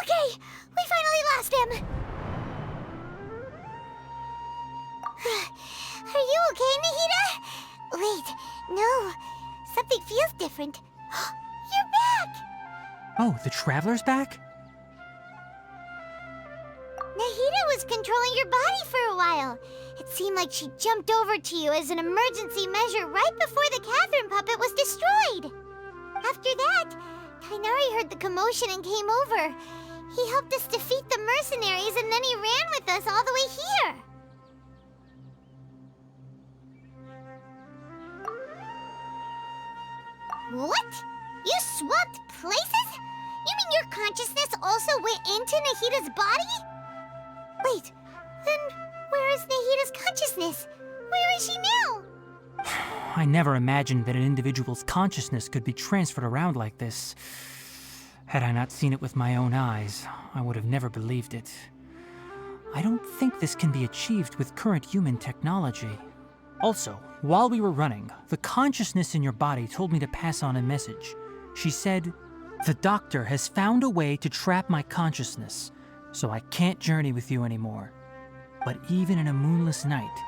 Okay, we finally lost him! Are you okay, Nahida? Wait, no. Something feels different. You're back! Oh, the Traveler's back? Nahida was controlling your body for a while. It seemed like she jumped over to you as an emergency measure right before the Catherine puppet was destroyed. After that, Kainari heard the commotion and came over. He helped us defeat the mercenaries and then he ran with us all the way here. What? You swapped places? You mean your consciousness also went into Nahida's body? Wait, then where is Nahida's consciousness? Where is she now? I never imagined that an individual's consciousness could be transferred around like this. Had I not seen it with my own eyes, I would have never believed it. I don't think this can be achieved with current human technology. Also, while we were running, the consciousness in your body told me to pass on a message. She said, "The doctor has found a way to trap my consciousness, so I can't journey with you anymore. But even in a moonless night,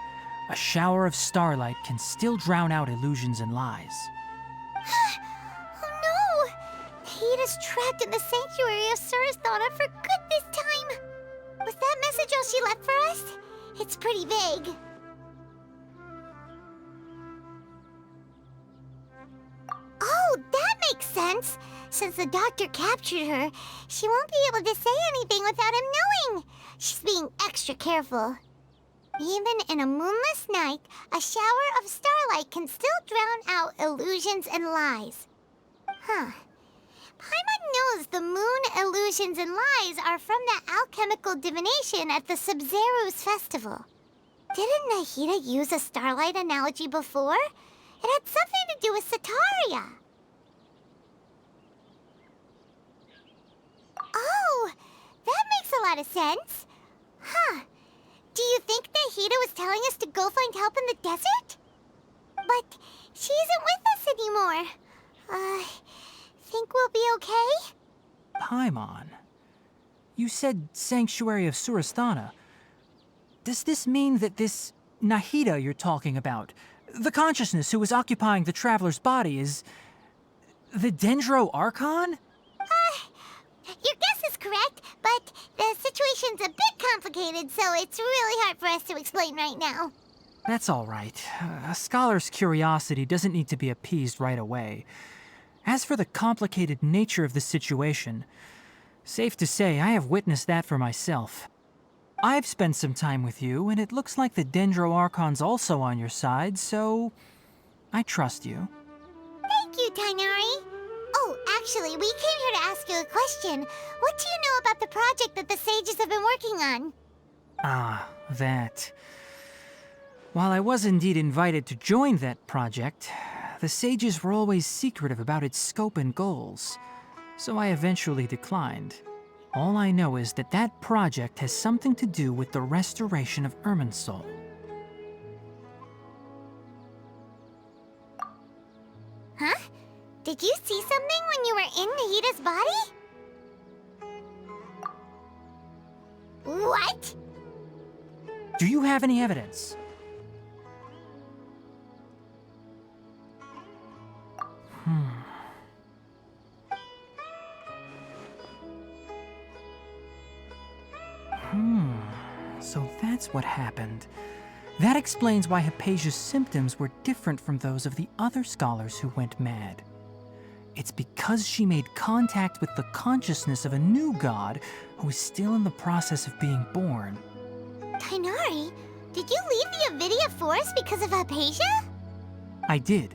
a shower of starlight can still drown out illusions and lies." Oh no! Nahida's trapped in the sanctuary of Surathana for good this time. Was that message all she left for us? It's pretty vague. Oh, that makes sense. Since the doctor captured her, she won't be able to say anything without him knowing. She's being extra careful. Even in a moonless night, a shower of starlight can still drown out illusions and lies. Huh. Paimon knows the moon illusions and lies are from the alchemical divination at the Sub-Zero's festival. Didn't Nahida use a starlight analogy before? It had something to do with Sataria. Oh, that makes a lot of sense. Huh. Do you think Nahida was telling us to go find help in the desert? But she isn't with us anymore. Think we'll be okay? Paimon, you said Sanctuary of Surasthana. Does this mean that this Nahida you're talking about, the consciousness who was occupying the traveler's body, is the Dendro Archon? Your guess is correct, but the situation's a bit complicated, so it's really hard for us to explain right now. That's all right. A scholar's curiosity doesn't need to be appeased right away. As for the complicated nature of the situation, safe to say I have witnessed that for myself. I've spent some time with you, and it looks like the Dendro Archon's also on your side, so I trust you. Thank you, Tighnari. Oh, actually, we came here to ask you a question. What do you know about the project that the sages have been working on? Ah, that. While I was indeed invited to join that project, the sages were always secretive about its scope and goals, so I eventually declined. All I know is that that project has something to do with the restoration of Irminsul. Huh? Did you see something when you were in Nahida's body? What? Do you have any evidence? So that's what happened. That explains why Hypatia's symptoms were different from those of the other scholars who went mad. It's because she made contact with the consciousness of a new god who is still in the process of being born. Tighnari, did you leave the Avidia Forest because of Hypatia? I did.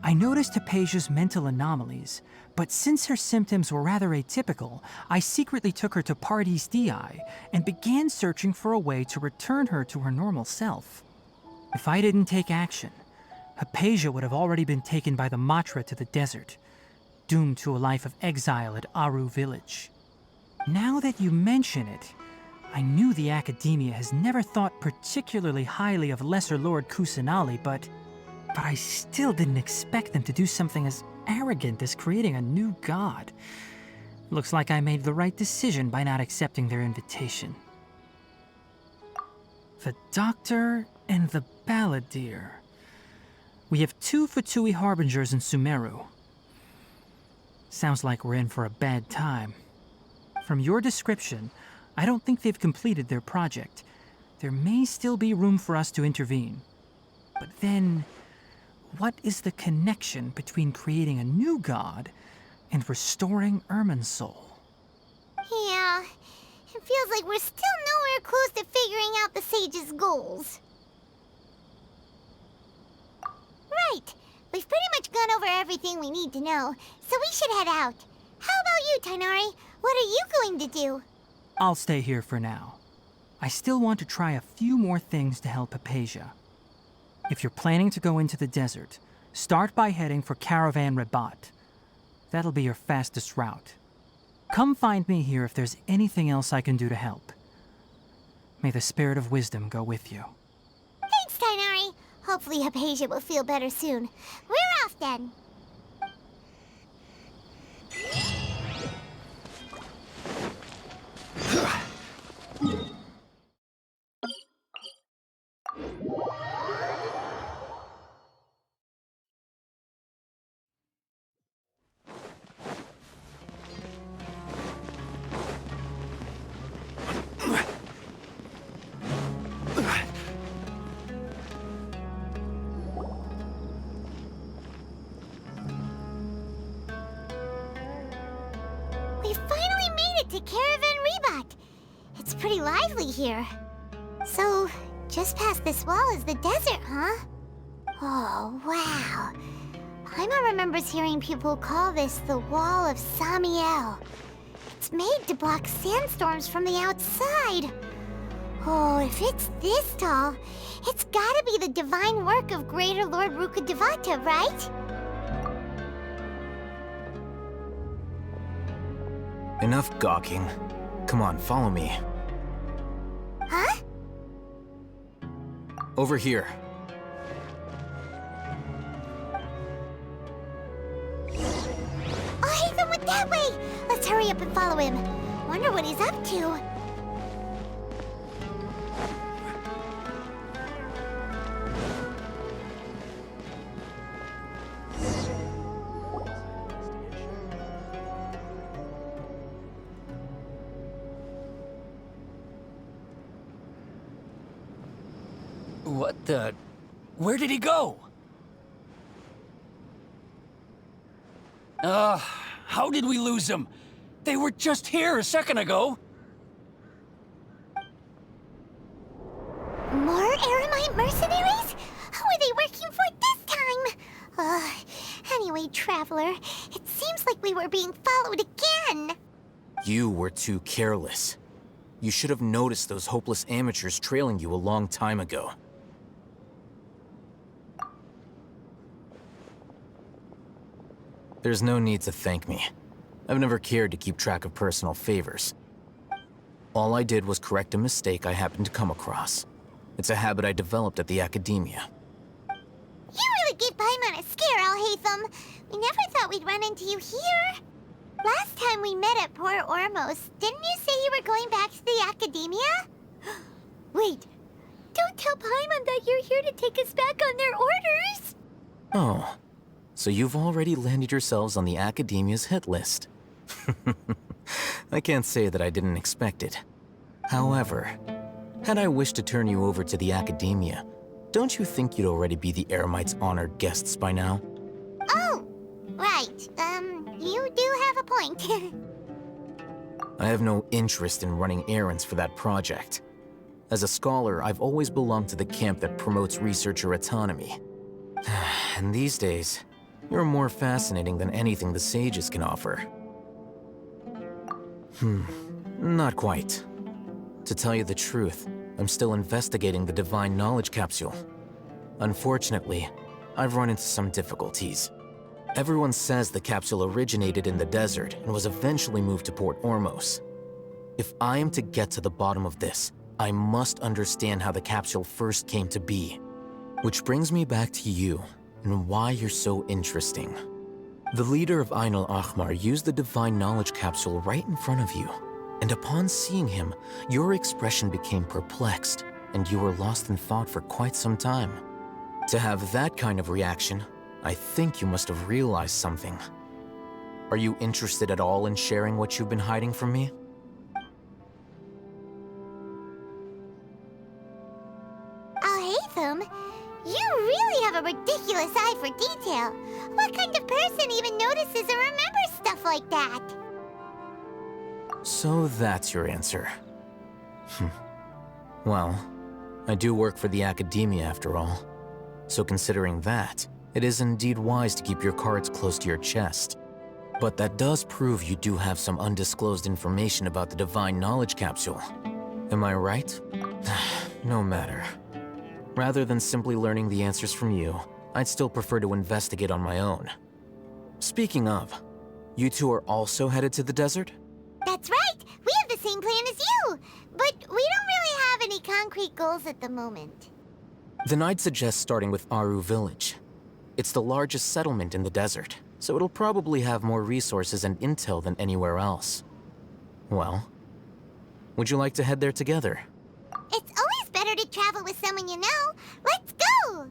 I noticed Hypatia's mental anomalies, but since her symptoms were rather atypical, I secretly took her to Pardes Dheya and began searching for a way to return her to her normal self. If I didn't take action, Hypatia would have already been taken by the Matra to the desert, doomed to a life of exile at Aru village. Now that you mention it, I knew the Academia has never thought particularly highly of Lesser Lord Kusanali, but I still didn't expect them to do something as arrogant as creating a new god. Looks like I made the right decision by not accepting their invitation. The Doctor and the Balladeer. We have 2 Fatui Harbingers in Sumeru. Sounds like we're in for a bad time. From your description, I don't think they've completed their project. There may still be room for us to intervene. But then, what is the connection between creating a new god and restoring Irminsul? Yeah, it feels like we're still nowhere close to figuring out the sage's goals. Right, we've pretty much gone over everything we need to know, so we should head out. How about you, Tighnari? What are you going to do? I'll stay here for now. I still want to try a few more things to help Hypatia. If you're planning to go into the desert, start by heading for Caravan Rabat. That'll be your fastest route. Come find me here if there's anything else I can do to help. May the spirit of wisdom go with you. Thanks, Tighnari. Hopefully Hypatia will feel better soon. We're off then. We finally made it to Caravan Rabat. It's pretty lively here. So, just past this wall is the desert, huh? Oh, wow. Paimon remembers hearing people call this the Wall of Samiel. It's made to block sandstorms from the outside. Oh, if it's this tall, it's gotta be the divine work of Greater Lord Rukkhadevata, right? Enough gawking. Come on, follow me. Huh? Over here. Alhaitham went that way! Let's hurry up and follow him. Wonder what he's up to. What the... Where did he go? How did we lose him? They were just here a second ago. More Eremite mercenaries? Who are they working for this time? Anyway, Traveler, it seems like we were being followed again. You were too careless. You should have noticed those hopeless amateurs trailing you a long time ago. There's no need to thank me. I've never cared to keep track of personal favors. All I did was correct a mistake I happened to come across. It's a habit I developed at the Academia. You really gave Paimon a scare, Alhaitham. We never thought we'd run into you here. Last time we met at Port Ormos, didn't you say you were going back to the Academia? Wait, don't tell Paimon that you're here to take us back on their orders. Oh, so you've already landed yourselves on the Academia's hit list. I can't say that I didn't expect it. However, had I wished to turn you over to the Academia, don't you think you'd already be the Eremites' honored guests by now? Oh, right. You do have a point. I have no interest in running errands for that project. As a scholar, I've always belonged to the camp that promotes researcher autonomy. And these days, you're more fascinating than anything the sages can offer. Not quite. To tell you the truth, I'm still investigating the Divine Knowledge Capsule. Unfortunately, I've run into some difficulties. Everyone says the capsule originated in the desert and was eventually moved to Port Ormos. If I am to get to the bottom of this, I must understand how the capsule first came to be. Which brings me back to you, and why you're so interesting. The leader of Ain al-Ahmar used the Divine Knowledge Capsule right in front of you, and upon seeing him, your expression became perplexed, and you were lost in thought for quite some time. To have that kind of reaction, I think you must have realized something. Are you interested at all in sharing what you've been hiding from me? Alhaitham, you really have a ridiculous eye for detail. What kind of person even notices or remembers stuff like that? So that's your answer. Well, I do work for the Academia after all. So considering that, it is indeed wise to keep your cards close to your chest. But that does prove you do have some undisclosed information about the Divine Knowledge Capsule. Am I right? No matter. Rather than simply learning the answers from you, I'd still prefer to investigate on my own. Speaking of, you two are also headed to the desert? That's right! We have the same plan as you! But we don't really have any concrete goals at the moment. Then I'd suggest starting with Aru Village. It's the largest settlement in the desert, so it'll probably have more resources and intel than anywhere else. Well, would you like to head there together? It's always better to travel with someone you know. Let's go!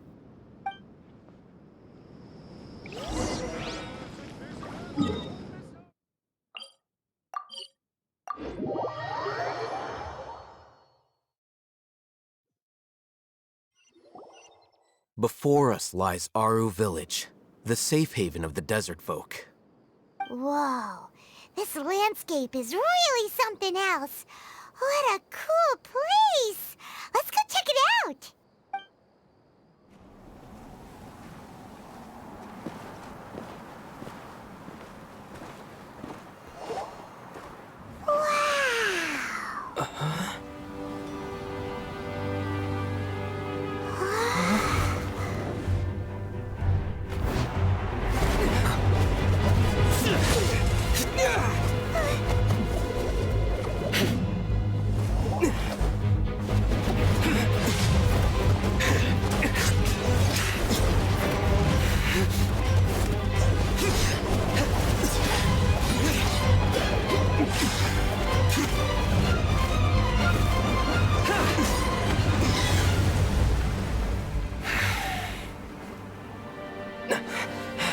Before us lies Aru Village, the safe haven of the desert folk. Whoa, this landscape is really something else. What a cool place! Let's go check it out!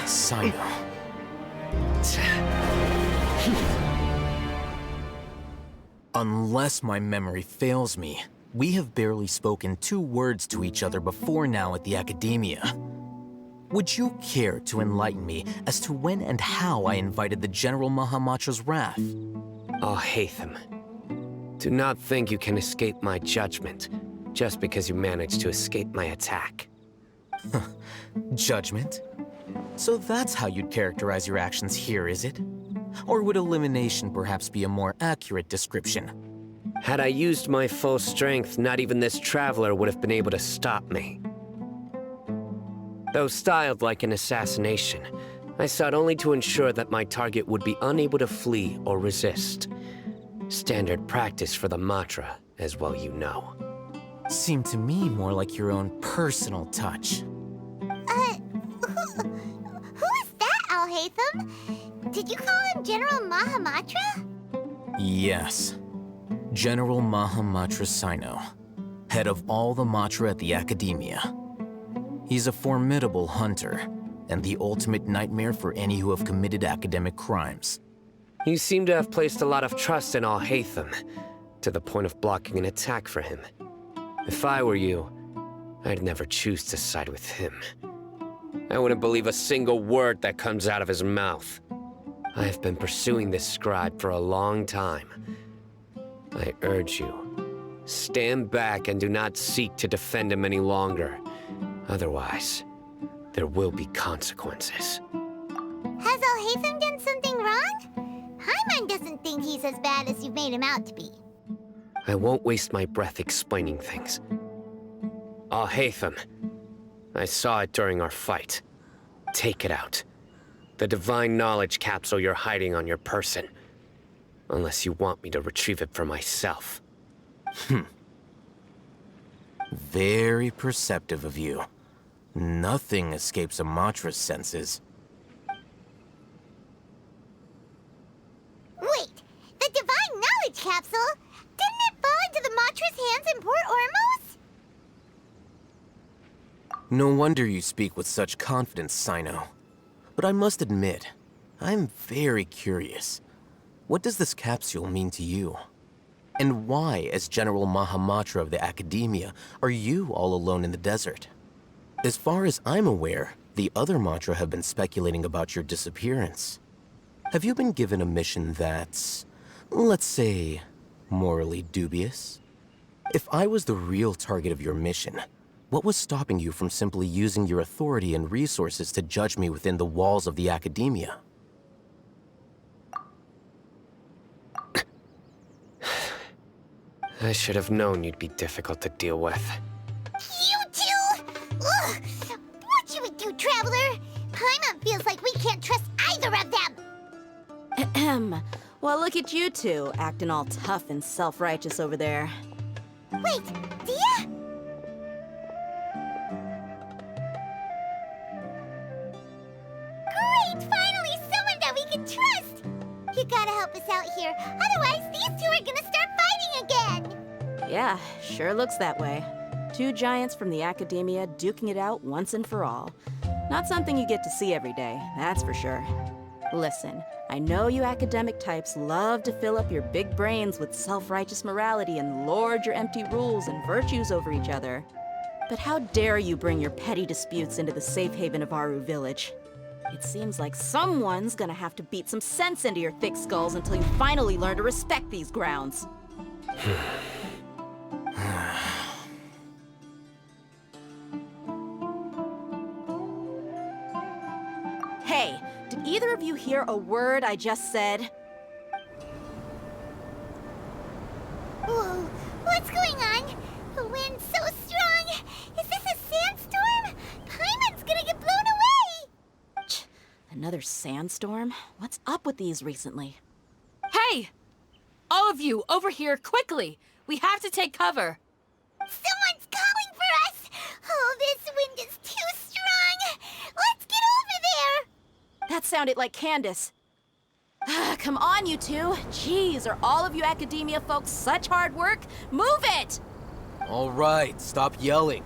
Cyno. Unless my memory fails me, we have barely spoken 2 words to each other before now at the Academia. Would you care to enlighten me as to when and how I invited the General Mahamatra's wrath? Alhaitham, do not think you can escape my judgment just because you managed to escape my attack. Judgment? So that's how you'd characterize your actions here, is it? Or would elimination perhaps be a more accurate description? Had I used my full strength, not even this traveler would have been able to stop me. Though styled like an assassination, I sought only to ensure that my target would be unable to flee or resist. Standard practice for the Matra, as well you know. Seemed to me more like your own personal touch. Who is that, Alhaitham? Did you call him General Mahamatra? Yes. General Mahamatra Cyno, head of all the Matra at the Academia. He's a formidable hunter, and the ultimate nightmare for any who have committed academic crimes. You seem to have placed a lot of trust in Alhaitham, to the point of blocking an attack for him. If I were you, I'd never choose to side with him. I wouldn't believe a single word that comes out of his mouth. I have been pursuing this scribe for a long time. I urge you, stand back and do not seek to defend him any longer. Otherwise, there will be consequences. Has Alhaitham done something wrong? Paimon doesn't think he's as bad as you've made him out to be. I won't waste my breath explaining things. Alhaitham, I saw it during our fight. Take it out. The divine knowledge capsule you're hiding on your person. Unless you want me to retrieve it for myself. Very perceptive of you. Nothing escapes a Matra's senses. Wait, the divine knowledge capsule? Didn't it fall into the Matra's hands in Port Ormos? No wonder you speak with such confidence, Cyno. But I must admit, I'm very curious. What does this capsule mean to you? And why, as General Mahamatra of the Academia, are you all alone in the desert? As far as I'm aware, the other Matra have been speculating about your disappearance. Have you been given a mission that's, let's say, morally dubious? If I was the real target of your mission, what was stopping you from simply using your authority and resources to judge me within the walls of the Academia? I should have known you'd be difficult to deal with. You two! Ugh! What you would do, Traveler? Paimon feels like we can't trust either of them! Ahem. Well, look at you two, acting all tough and self-righteous over there. Wait, Dheya? Great! Finally, someone that we can trust! You gotta help us out here, otherwise these two are gonna start fighting again! Yeah, sure looks that way. 2 giants from the Academia duking it out once and for all. Not something you get to see every day, that's for sure. Listen, I know you academic types love to fill up your big brains with self-righteous morality and lord your empty rules and virtues over each other. But how dare you bring your petty disputes into the safe haven of Aru Village? It seems like someone's gonna have to beat some sense into your thick skulls until you finally learn to respect these grounds. Hey, did either of you hear a word I just said? Whoa, what's going on? The wind's so strong! Is this a sandstorm? Paimon's gonna get blown away! Another sandstorm? What's up with these recently? Hey! All of you, over here, quickly! We have to take cover! Someone's calling for us! Oh, this wind is too strong! Let's get over there! That sounded like Candace. Come on, you two. Jeez, are all of you Academia folks such hard work? Move it! All right, stop yelling.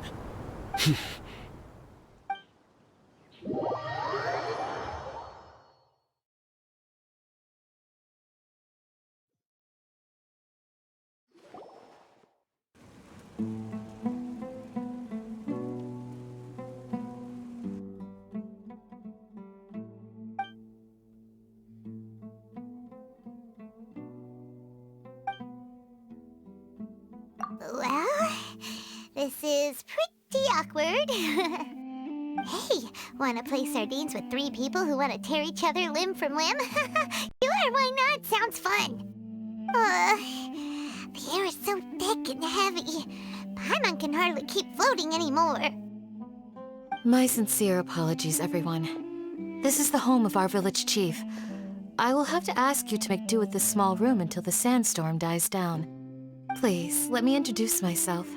is pretty awkward. Hey, wanna play sardines with 3 people who wanna tear each other limb from limb? Sure, why not? Sounds fun. The air is so thick and heavy. Paimon can hardly keep floating anymore. My sincere apologies, everyone. This is the home of our village chief. I will have to ask you to make do with this small room until the sandstorm dies down. Please, let me introduce myself.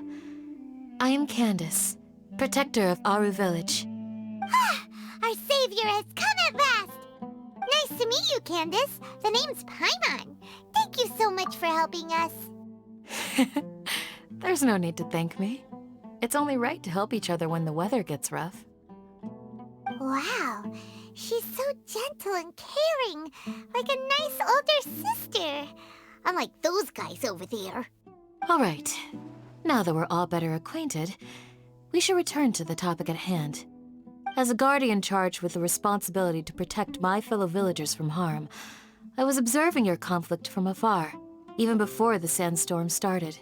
I am Candace, protector of Aru village. Our savior has come at last! Nice to meet you, Candace. The name's Paimon. Thank you so much for helping us. There's no need to thank me. It's only right to help each other when the weather gets rough. Wow, she's so gentle and caring, like a nice older sister. Unlike those guys over there. All right. Now that we're all better acquainted, we should return to the topic at hand. As a guardian charged with the responsibility to protect my fellow villagers from harm, I was observing your conflict from afar, even before the sandstorm started.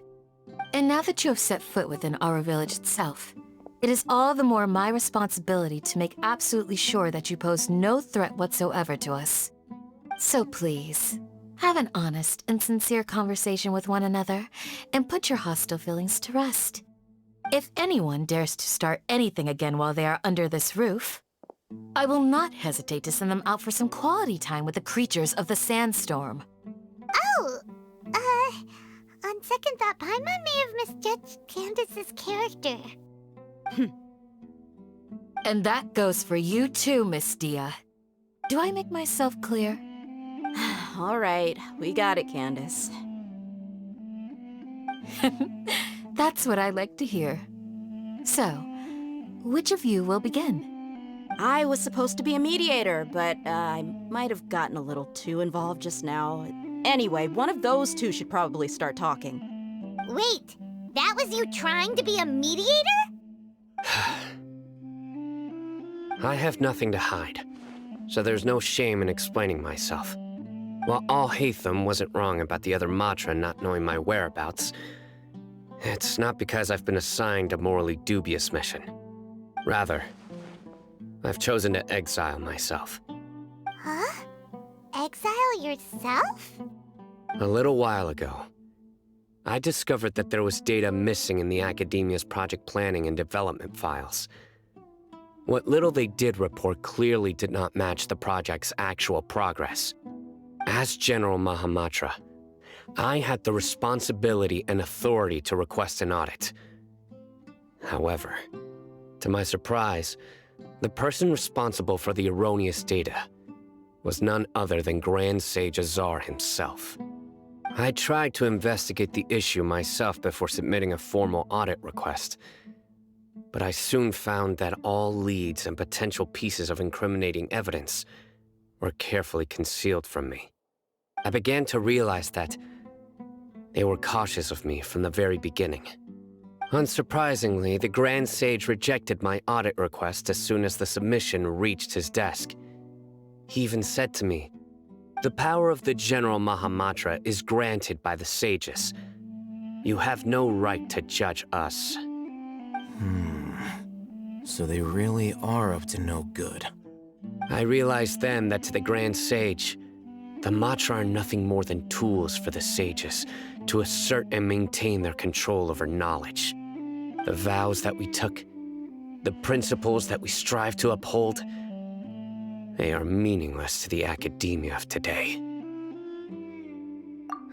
And now that you have set foot within our village itself, it is all the more my responsibility to make absolutely sure that you pose no threat whatsoever to us. So please, have an honest and sincere conversation with one another, and put your hostile feelings to rest. If anyone dares to start anything again while they are under this roof, I will not hesitate to send them out for some quality time with the creatures of the sandstorm. Oh, on second thought, Paimon may have misjudged Candace's character. And that goes for you too, Miss Dheya. Do I make myself clear? All right, we got it, Candace. That's what I like to hear. So, which of you will begin? I was supposed to be a mediator, but I might have gotten a little too involved just now. Anyway, one of those two should probably start talking. Wait, that was you trying to be a mediator? I have nothing to hide, so there's no shame in explaining myself. While Alhaitham wasn't wrong about the other Matra not knowing my whereabouts, it's not because I've been assigned a morally dubious mission. Rather, I've chosen to exile myself. Huh? Exile yourself? A little while ago, I discovered that there was data missing in the Academia's project planning and development files. What little they did report clearly did not match the project's actual progress. As General Mahamatra, I had the responsibility and authority to request an audit. However, to my surprise, the person responsible for the erroneous data was none other than Grand Sage Azar himself. I tried to investigate the issue myself before submitting a formal audit request, but I soon found that all leads and potential pieces of incriminating evidence were carefully concealed from me. I began to realize that they were cautious of me from the very beginning. Unsurprisingly, the Grand Sage rejected my audit request as soon as the submission reached his desk. He even said to me, "The power of the General Mahamatra is granted by the sages. You have no right to judge us." So they really are up to no good. I realized then that to the Grand Sage, the Matra are nothing more than tools for the sages to assert and maintain their control over knowledge. The vows that we took, the principles that we strive to uphold, they are meaningless to the academia of today.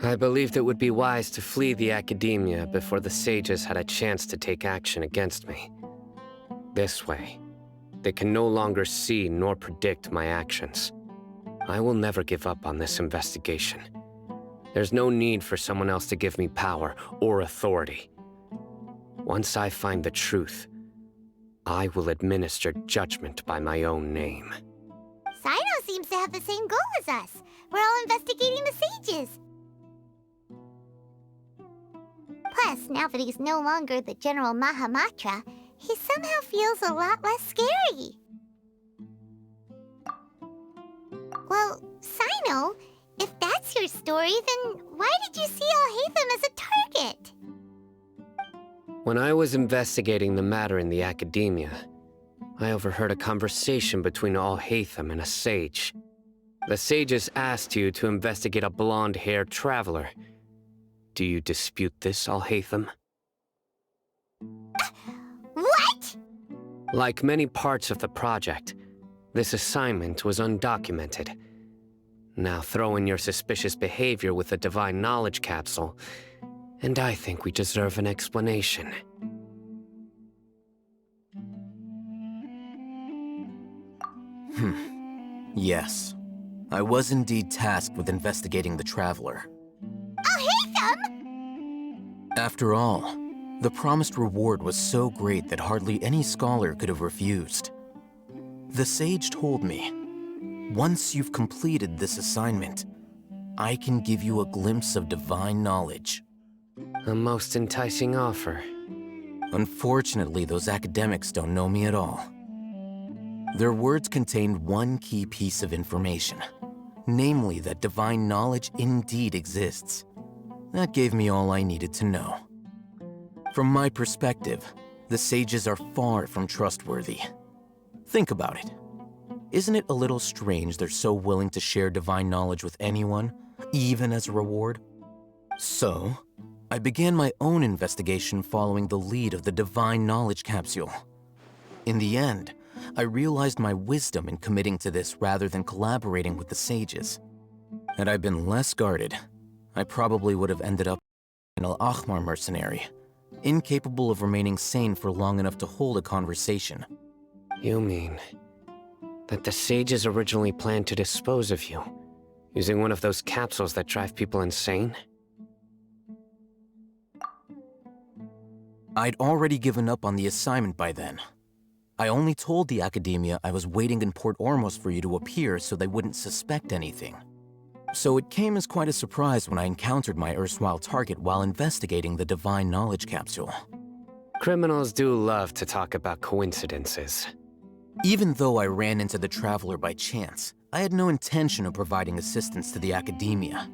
I believed it would be wise to flee the academia before the sages had a chance to take action against me. This way, they can no longer see nor predict my actions. I will never give up on this investigation. There's no need for someone else to give me power or authority. Once I find the truth, I will administer judgment by my own name. Cyno seems to have the same goal as us. We're all investigating the sages. Plus, now that he's no longer the General Mahamatra, he somehow feels a lot less scary. Well, Cyno, if that's your story, then why did you see Alhaitham as a target? When I was investigating the matter in the academia, I overheard a conversation between Alhaitham and a sage. The sages asked you to investigate a blonde-haired traveler. Do you dispute this, Alhaitham? What? Like many parts of the project, this assignment was undocumented. Now throw in your suspicious behavior with the Divine Knowledge Capsule, and I think we deserve an explanation. Yes. I was indeed tasked with investigating the Traveler. Alhaitham! After all, the promised reward was so great that hardly any scholar could have refused. The sage told me, once you've completed this assignment, I can give you a glimpse of divine knowledge. A most enticing offer. Unfortunately, those academics don't know me at all. Their words contained one key piece of information, namely that divine knowledge indeed exists. That gave me all I needed to know. From my perspective, the sages are far from trustworthy. Think about it. Isn't it a little strange they're so willing to share divine knowledge with anyone, even as a reward? So, I began my own investigation following the lead of the Divine Knowledge Capsule. In the end, I realized my wisdom in committing to this rather than collaborating with the sages. Had I been less guarded, I probably would have ended up an Al-Ahmar mercenary, incapable of remaining sane for long enough to hold a conversation. You mean that the sages originally planned to dispose of you, using one of those capsules that drive people insane? I'd already given up on the assignment by then. I only told the academia I was waiting in Port Ormos for you to appear so they wouldn't suspect anything. So it came as quite a surprise when I encountered my erstwhile target while investigating the Divine Knowledge Capsule. Criminals do love to talk about coincidences. Even though I ran into the Traveler by chance, I had no intention of providing assistance to the academia.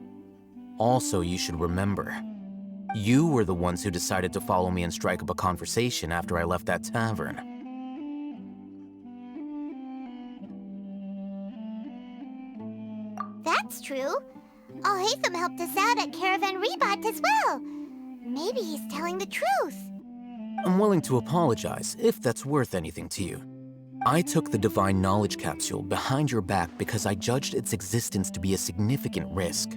Also, you should remember, you were the ones who decided to follow me and strike up a conversation after I left that tavern. That's true. Alhaitham helped us out at Caravan Rebat as well. Maybe he's telling the truth. I'm willing to apologize, if that's worth anything to you. I took the Divine Knowledge Capsule behind your back because I judged its existence to be a significant risk.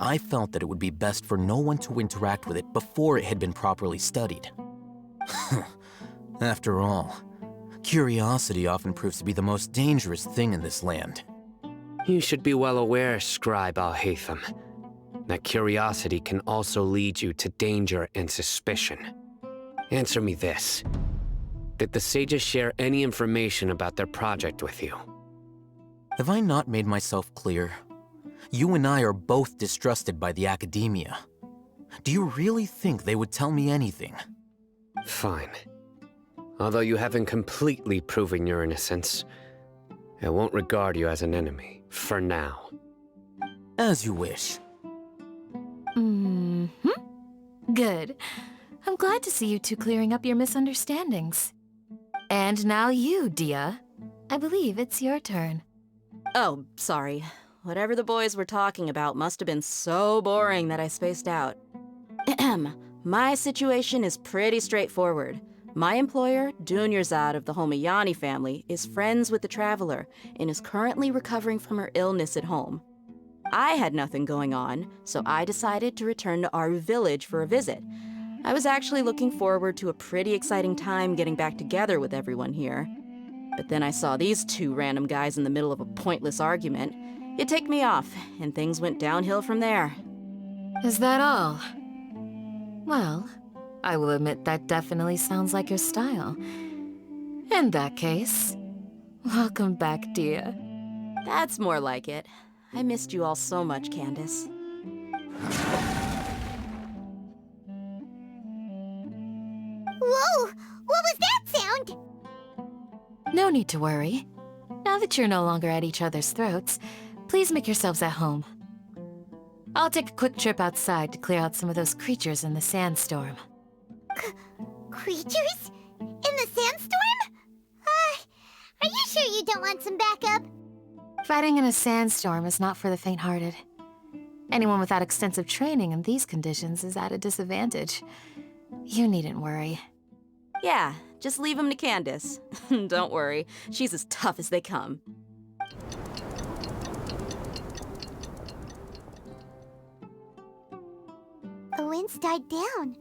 I felt that it would be best for no one to interact with it before it had been properly studied. After all, curiosity often proves to be the most dangerous thing in this land. You should be well aware, Scribe Alhaitham, that curiosity can also lead you to danger and suspicion. Answer me this. Did the sages share any information about their project with you? Have I not made myself clear? You and I are both distrusted by the academia. Do you really think they would tell me anything? Fine. Although you haven't completely proven your innocence, I won't regard you as an enemy, for now. As you wish. Good. I'm glad to see you two clearing up your misunderstandings. And now you, Dheya. I believe it's your turn. Oh, sorry. Whatever the boys were talking about must have been so boring that I spaced out. My situation is pretty straightforward. My employer, Dunyarzad of the Homayani family, is friends with the Traveler and is currently recovering from her illness at home. I had nothing going on, so I decided to return to Aru village for a visit. I was actually looking forward to a pretty exciting time getting back together with everyone here. But then I saw these two random guys in the middle of a pointless argument. It ticked me off, and things went downhill from there. Is that all? Well, I will admit that definitely sounds like your style. In that case, welcome back, Dheya. That's more like it. I missed you all so much, Candace. Whoa! What was that sound? No need to worry. Now that you're no longer at each other's throats, please make yourselves at home. I'll take a quick trip outside to clear out some of those creatures in the sandstorm. Creatures? In the sandstorm? Are you sure you don't want some backup? Fighting in a sandstorm is not for the faint-hearted. Anyone without extensive training in these conditions is at a disadvantage. You needn't worry. Yeah, just leave him to Candace. Don't worry, she's as tough as they come. The wind's died down.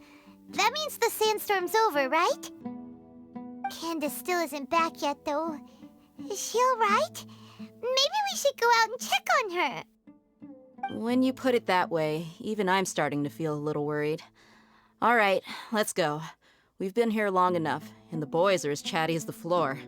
That means the sandstorm's over, right? Candace still isn't back yet, though. Is she alright? Maybe we should go out and check on her. When you put it that way, even I'm starting to feel a little worried. All right, let's go. We've been here long enough, and the boys are as chatty as the floor.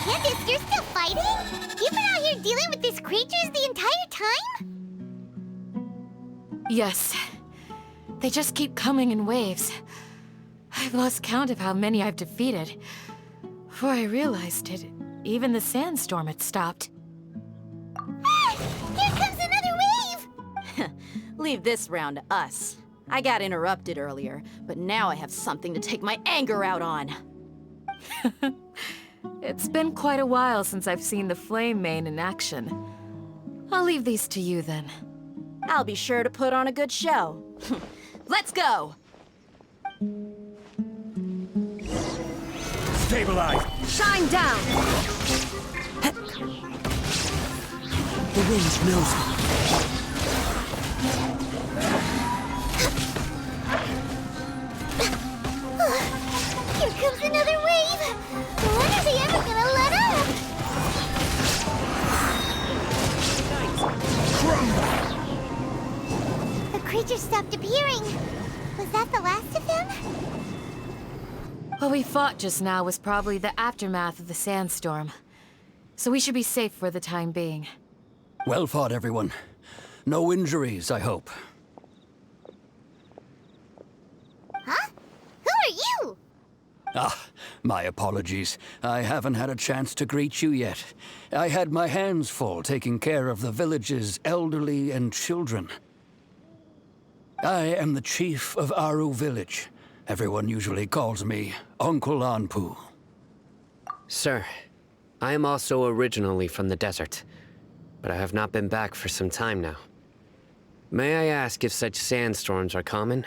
Candace, you're still fighting? You've been out here dealing with these creatures the entire time? Yes. They just keep coming in waves. I've lost count of how many I've defeated. Before I realized it, even the sandstorm had stopped. Ah! Here comes another wave! Leave this round to us. I got interrupted earlier, but now I have something to take my anger out on. It's been quite a while since I've seen the Flame Mane in action. I'll leave these to you then. I'll be sure to put on a good show. Let's go! Stabilize! Shine down! The wind knows me. Here comes another wave! When are they ever gonna let up? The creature stopped appearing. Was that the last of them? What we fought just now was probably the aftermath of the sandstorm. So we should be safe for the time being. Well fought, everyone. No injuries, I hope. Huh? Who are you? Ah, my apologies. I haven't had a chance to greet you yet. I had my hands full taking care of the village's elderly and children. I am the chief of Aru Village. Everyone usually calls me Uncle Anpu. Sir, I am also originally from the desert, but I have not been back for some time now. May I ask if such sandstorms are common?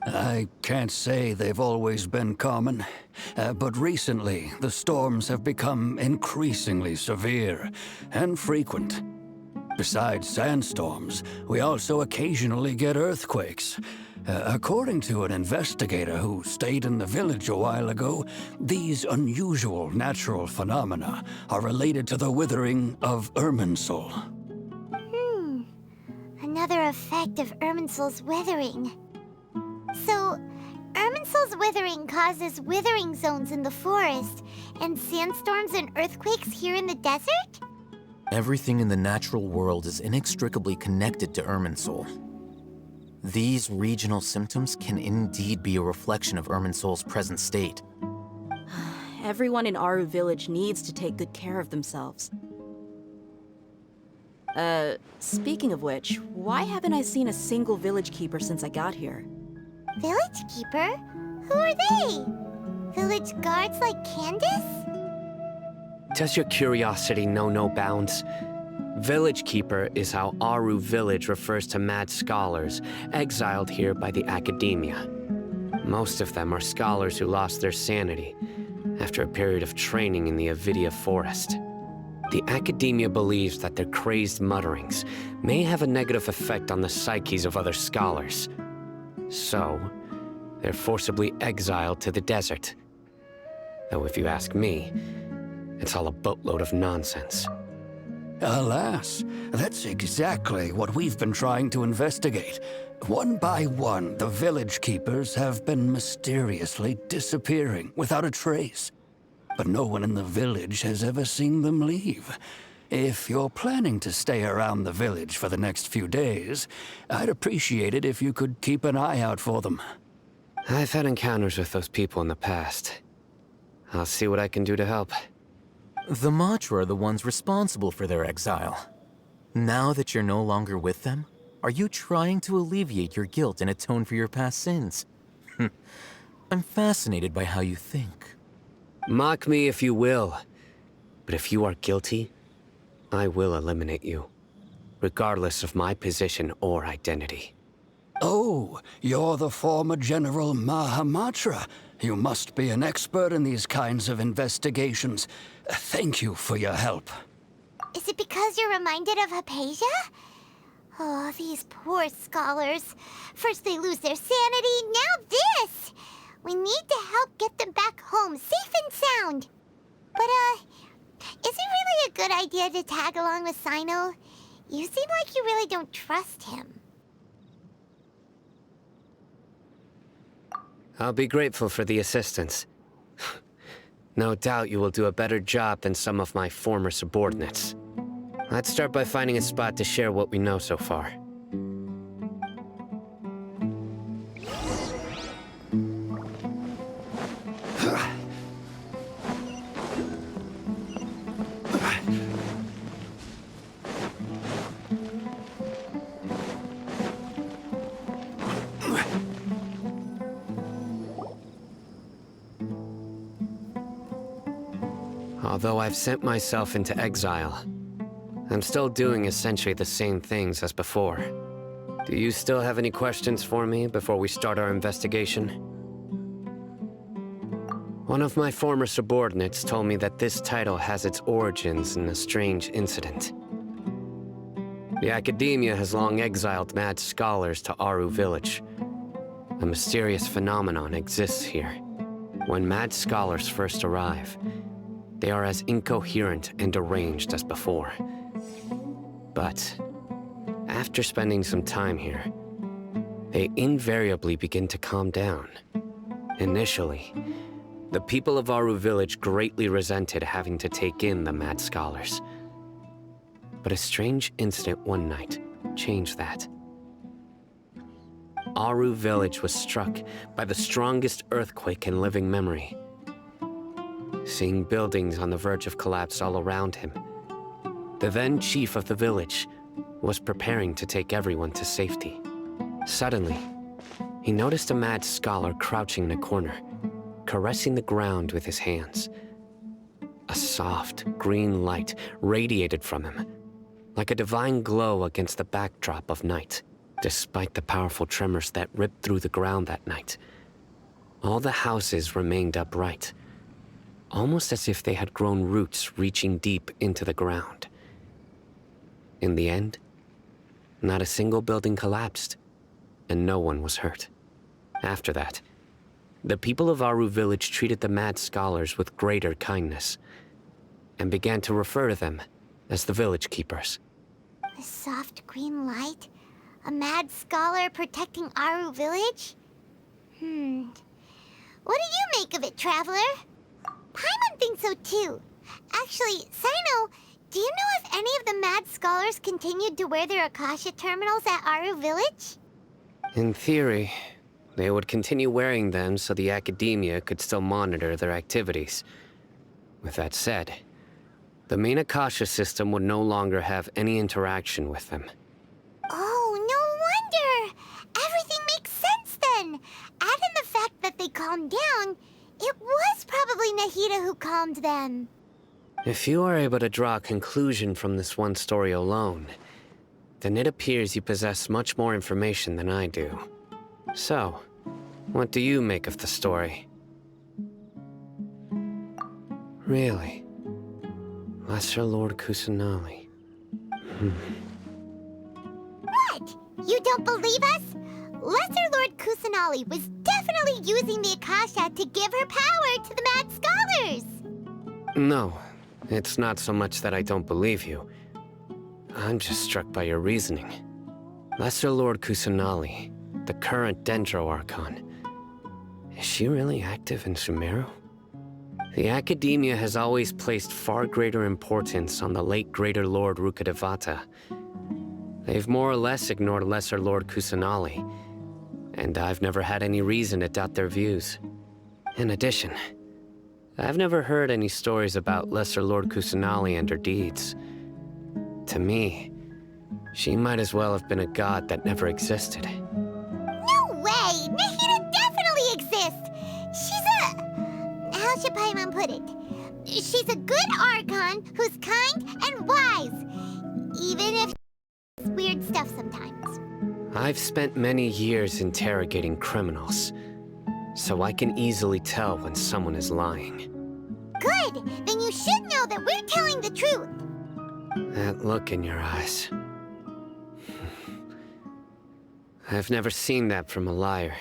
I can't say they've always been common, but recently the storms have become increasingly severe and frequent. Besides sandstorms, we also occasionally get earthquakes. According to an investigator who stayed in the village a while ago, these unusual natural phenomena are related to the withering of Irminsul. Another effect of Irminsul's withering. So, Irminsul's withering causes withering zones in the forest, and sandstorms and earthquakes here in the desert? Everything in the natural world is inextricably connected to Irminsul. These regional symptoms can indeed be a reflection of Irminsul's present state. Everyone in Aru Village needs to take good care of themselves. Speaking of which, why haven't I seen a single village keeper since I got here? Village keeper? Who are they? Village guards like Candace? Does your curiosity know no bounds? Village Keeper is how Aru Village refers to mad scholars exiled here by the Academia. Most of them are scholars who lost their sanity after a period of training in the Avidia Forest. The Academia believes that their crazed mutterings may have a negative effect on the psyches of other scholars. So, they're forcibly exiled to the desert. Though if you ask me, it's all a boatload of nonsense. Alas, that's exactly what we've been trying to investigate. One by one, the village keepers have been mysteriously disappearing without a trace. But no one in the village has ever seen them leave. If you're planning to stay around the village for the next few days, I'd appreciate it if you could keep an eye out for them. I've had encounters with those people in the past. I'll see what I can do to help. The Matra are the ones responsible for their exile. Now that you're no longer with them, are you trying to alleviate your guilt and atone for your past sins? I'm fascinated by how you think. Mock me if you will, but if you are guilty, I will eliminate you, regardless of my position or identity. Oh, you're the former General Mahamatra. You must be an expert in these kinds of investigations. Thank you for your help. Is it because you're reminded of Hypatia? Oh, these poor scholars. First they lose their sanity, now this! We need to help get them back home, safe and sound. But, is it really a good idea to tag along with Cyno? You seem like you really don't trust him. I'll be grateful for the assistance. No doubt you will do a better job than some of my former subordinates. Let's start by finding a spot to share what we know so far. Although I've sent myself into exile, I'm still doing essentially the same things as before. Do you still have any questions for me before we start our investigation? One of my former subordinates told me that this title has its origins in a strange incident. The Academia has long exiled mad scholars to Aru Village. A mysterious phenomenon exists here. When mad scholars first arrive, they are as incoherent and deranged as before. But after spending some time here, they invariably begin to calm down. Initially, the people of Aru Village greatly resented having to take in the mad scholars. But a strange incident one night changed that. Aru Village was struck by the strongest earthquake in living memory. Seeing buildings on the verge of collapse all around him, the then chief of the village was preparing to take everyone to safety. Suddenly, he noticed a mad scholar crouching in a corner, caressing the ground with his hands. A soft, green light radiated from him, like a divine glow against the backdrop of night. Despite the powerful tremors that ripped through the ground that night, all the houses remained upright, almost as if they had grown roots reaching deep into the ground. In the end, not a single building collapsed, and no one was hurt. After that, the people of Aru Village treated the mad scholars with greater kindness, and began to refer to them as the village keepers. The soft green light? A mad scholar protecting Aru Village? What do you make of it, Traveler? Paimon thinks so too. Actually, Cyno, do you know if any of the mad scholars continued to wear their Akasha terminals at Aru Village? In theory, they would continue wearing them so the Academia could still monitor their activities. With that said, the main Akasha system would no longer have any interaction with them. Oh, no wonder! Everything makes sense then! Add in the fact that they calmed down, it was probably Nahida who calmed them. If you are able to draw a conclusion from this one story alone, then it appears you possess much more information than I do. So, what do you make of the story? Really? Lesser Lord Kusanali. What? You don't believe us? Lesser Lord Kusanali was definitely using the Akasha to give her power to the mad scholars! No, it's not so much that I don't believe you. I'm just struck by your reasoning. Lesser Lord Kusanali, the current Dendro Archon. Is she really active in Sumeru? The Academia has always placed far greater importance on the late Greater Lord Rukkhadevata. They've more or less ignored Lesser Lord Kusanali, and I've never had any reason to doubt their views. In addition, I've never heard any stories about Lesser Lord Kusanali and her deeds. To me, she might as well have been a god that never existed. No way! Nahida definitely exists! She's a... how should Paimon put it? She's a good Archon who's kind and wise, even if she does weird stuff sometimes. I've spent many years interrogating criminals, so I can easily tell when someone is lying. Good! Then you should know that we're telling the truth! That look in your eyes. I've never seen that from a liar.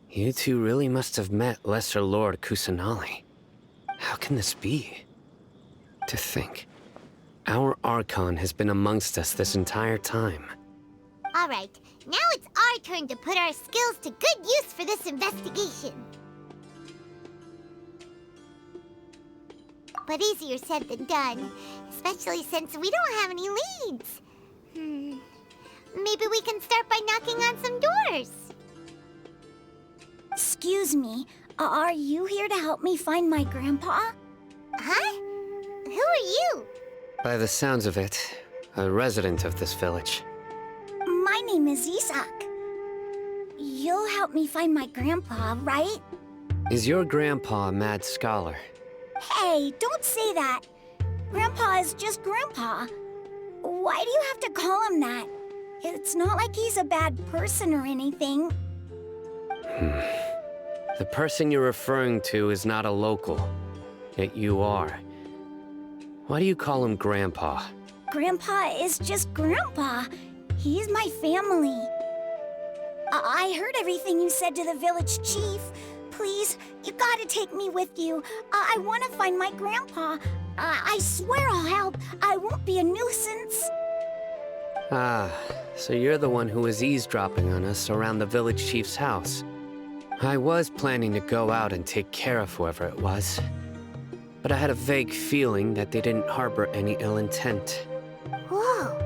You two really must have met Lesser Lord Kusanali. How can this be? To think, our Archon has been amongst us this entire time. Alright, now it's our turn to put our skills to good use for this investigation. But easier said than done, especially since we don't have any leads. Maybe we can start by knocking on some doors. Excuse me, are you here to help me find my grandpa? Huh? Who are you? By the sounds of it, a resident of this village. My name is Isak. You'll help me find my grandpa, right? Is your grandpa a mad scholar? Hey, don't say that. Grandpa is just Grandpa. Why do you have to call him that? It's not like he's a bad person or anything. The person you're referring to is not a local, yet you are. Why do you call him Grandpa? Grandpa is just Grandpa. He's my family. I heard everything you said to the village chief. Please, you gotta take me with you. I want to find my grandpa. I swear I'll help. I won't be a nuisance. Ah, so you're the one who was eavesdropping on us around the village chief's house. I was planning to go out and take care of whoever it was, but I had a vague feeling that they didn't harbor any ill intent. Whoa.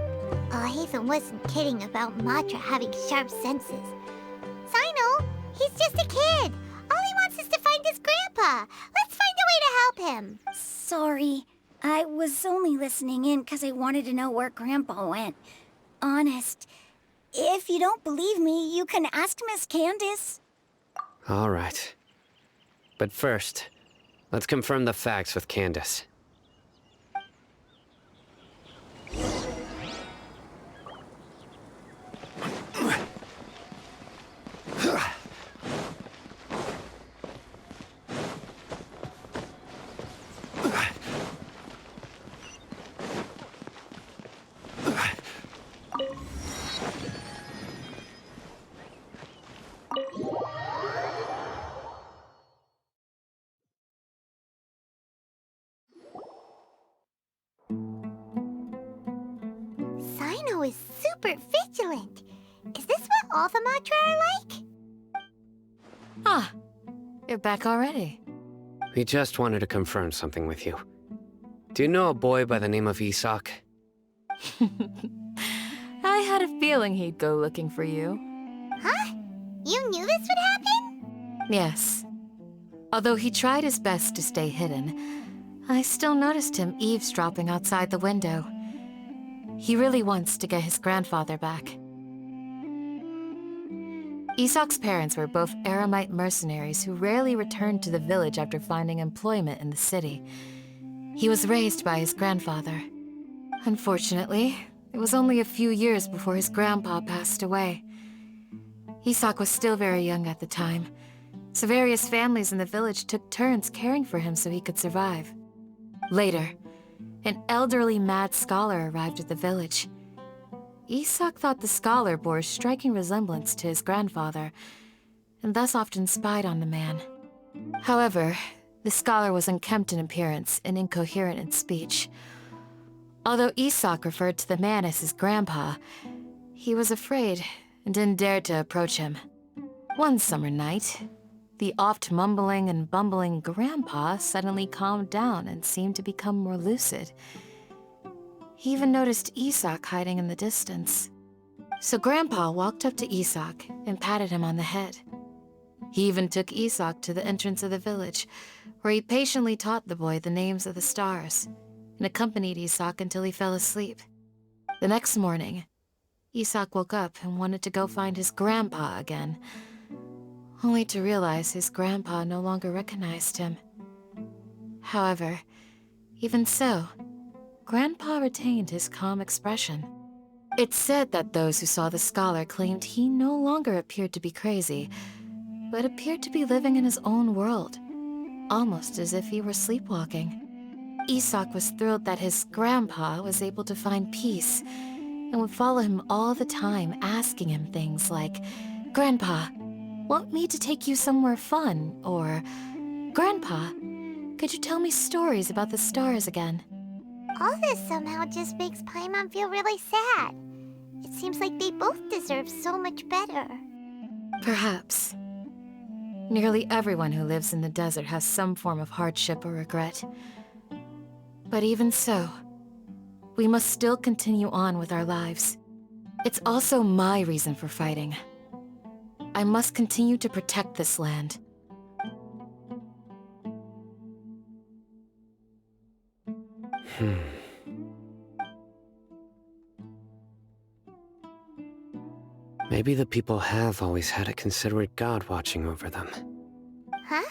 Alhaitham wasn't kidding about Matra having sharp senses. Cyno, he's just a kid. All he wants is to find his grandpa. Let's find a way to help him. Sorry. I was only listening in because I wanted to know where Grandpa went. Honest. If you don't believe me, you can ask Miss Candace. All right. But first, let's confirm the facts with Candace. Cyno is super vigilant. Is this what all the Matra are like? Ah, you're back already. We just wanted to confirm something with you. Do you know a boy by the name of Isak? I had a feeling he'd go looking for you. Huh? You knew this would happen? Yes. Although he tried his best to stay hidden, I still noticed him eavesdropping outside the window. He really wants to get his grandfather back. Isak's parents were both Eremite mercenaries who rarely returned to the village after finding employment in the city. He was raised by his grandfather. Unfortunately, it was only a few years before his grandpa passed away. Isak was still very young at the time, so various families in the village took turns caring for him so he could survive. Later, an elderly mad scholar arrived at the village. Isak thought the scholar bore a striking resemblance to his grandfather, and thus often spied on the man. However, the scholar was unkempt in appearance and incoherent in speech. Although Isak referred to the man as his grandpa, he was afraid and didn't dare to approach him. One summer night, the oft mumbling and bumbling grandpa suddenly calmed down and seemed to become more lucid. He even noticed Isak hiding in the distance. So Grandpa walked up to Isak and patted him on the head. He even took Isak to the entrance of the village, where he patiently taught the boy the names of the stars, and accompanied Isak until he fell asleep. The next morning, Isak woke up and wanted to go find his grandpa again, only to realize his grandpa no longer recognized him. However, even so, Grandpa retained his calm expression. It's said that those who saw the scholar claimed he no longer appeared to be crazy, but appeared to be living in his own world, almost as if he were sleepwalking. Isak was thrilled that his grandpa was able to find peace, and would follow him all the time, asking him things like, "Grandpa, want me to take you somewhere fun?" Or, "Grandpa, could you tell me stories about the stars again?" All this somehow just makes Paimon feel really sad. It seems like they both deserve so much better. Perhaps. Nearly everyone who lives in the desert has some form of hardship or regret. But even so, we must still continue on with our lives. It's also my reason for fighting. I must continue to protect this land. Maybe the people have always had a considerate god watching over them. Huh?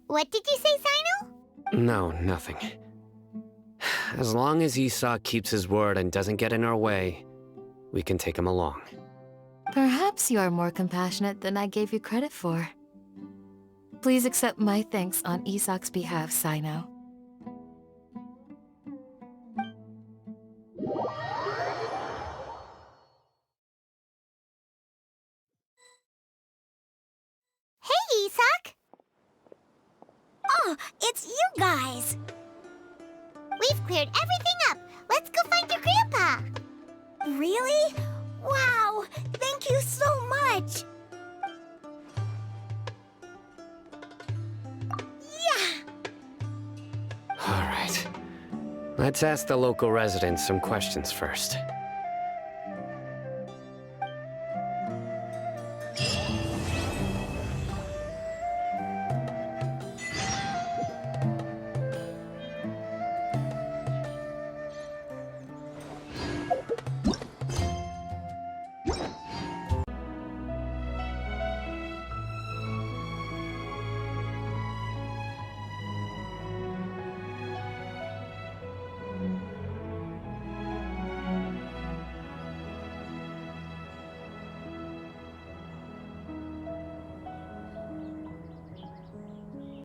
What did you say, Cyno? No, nothing. As long as Isak keeps his word and doesn't get in our way, we can take him along. Perhaps you are more compassionate than I gave you credit for. Please accept my thanks on Isak's behalf, Cyno. Hey, Isak! Oh, it's you guys! We've cleared everything up! Let's go find your grandpa! Really? Wow! Thank you so much! Yeah! All right. Let's ask the local residents some questions first.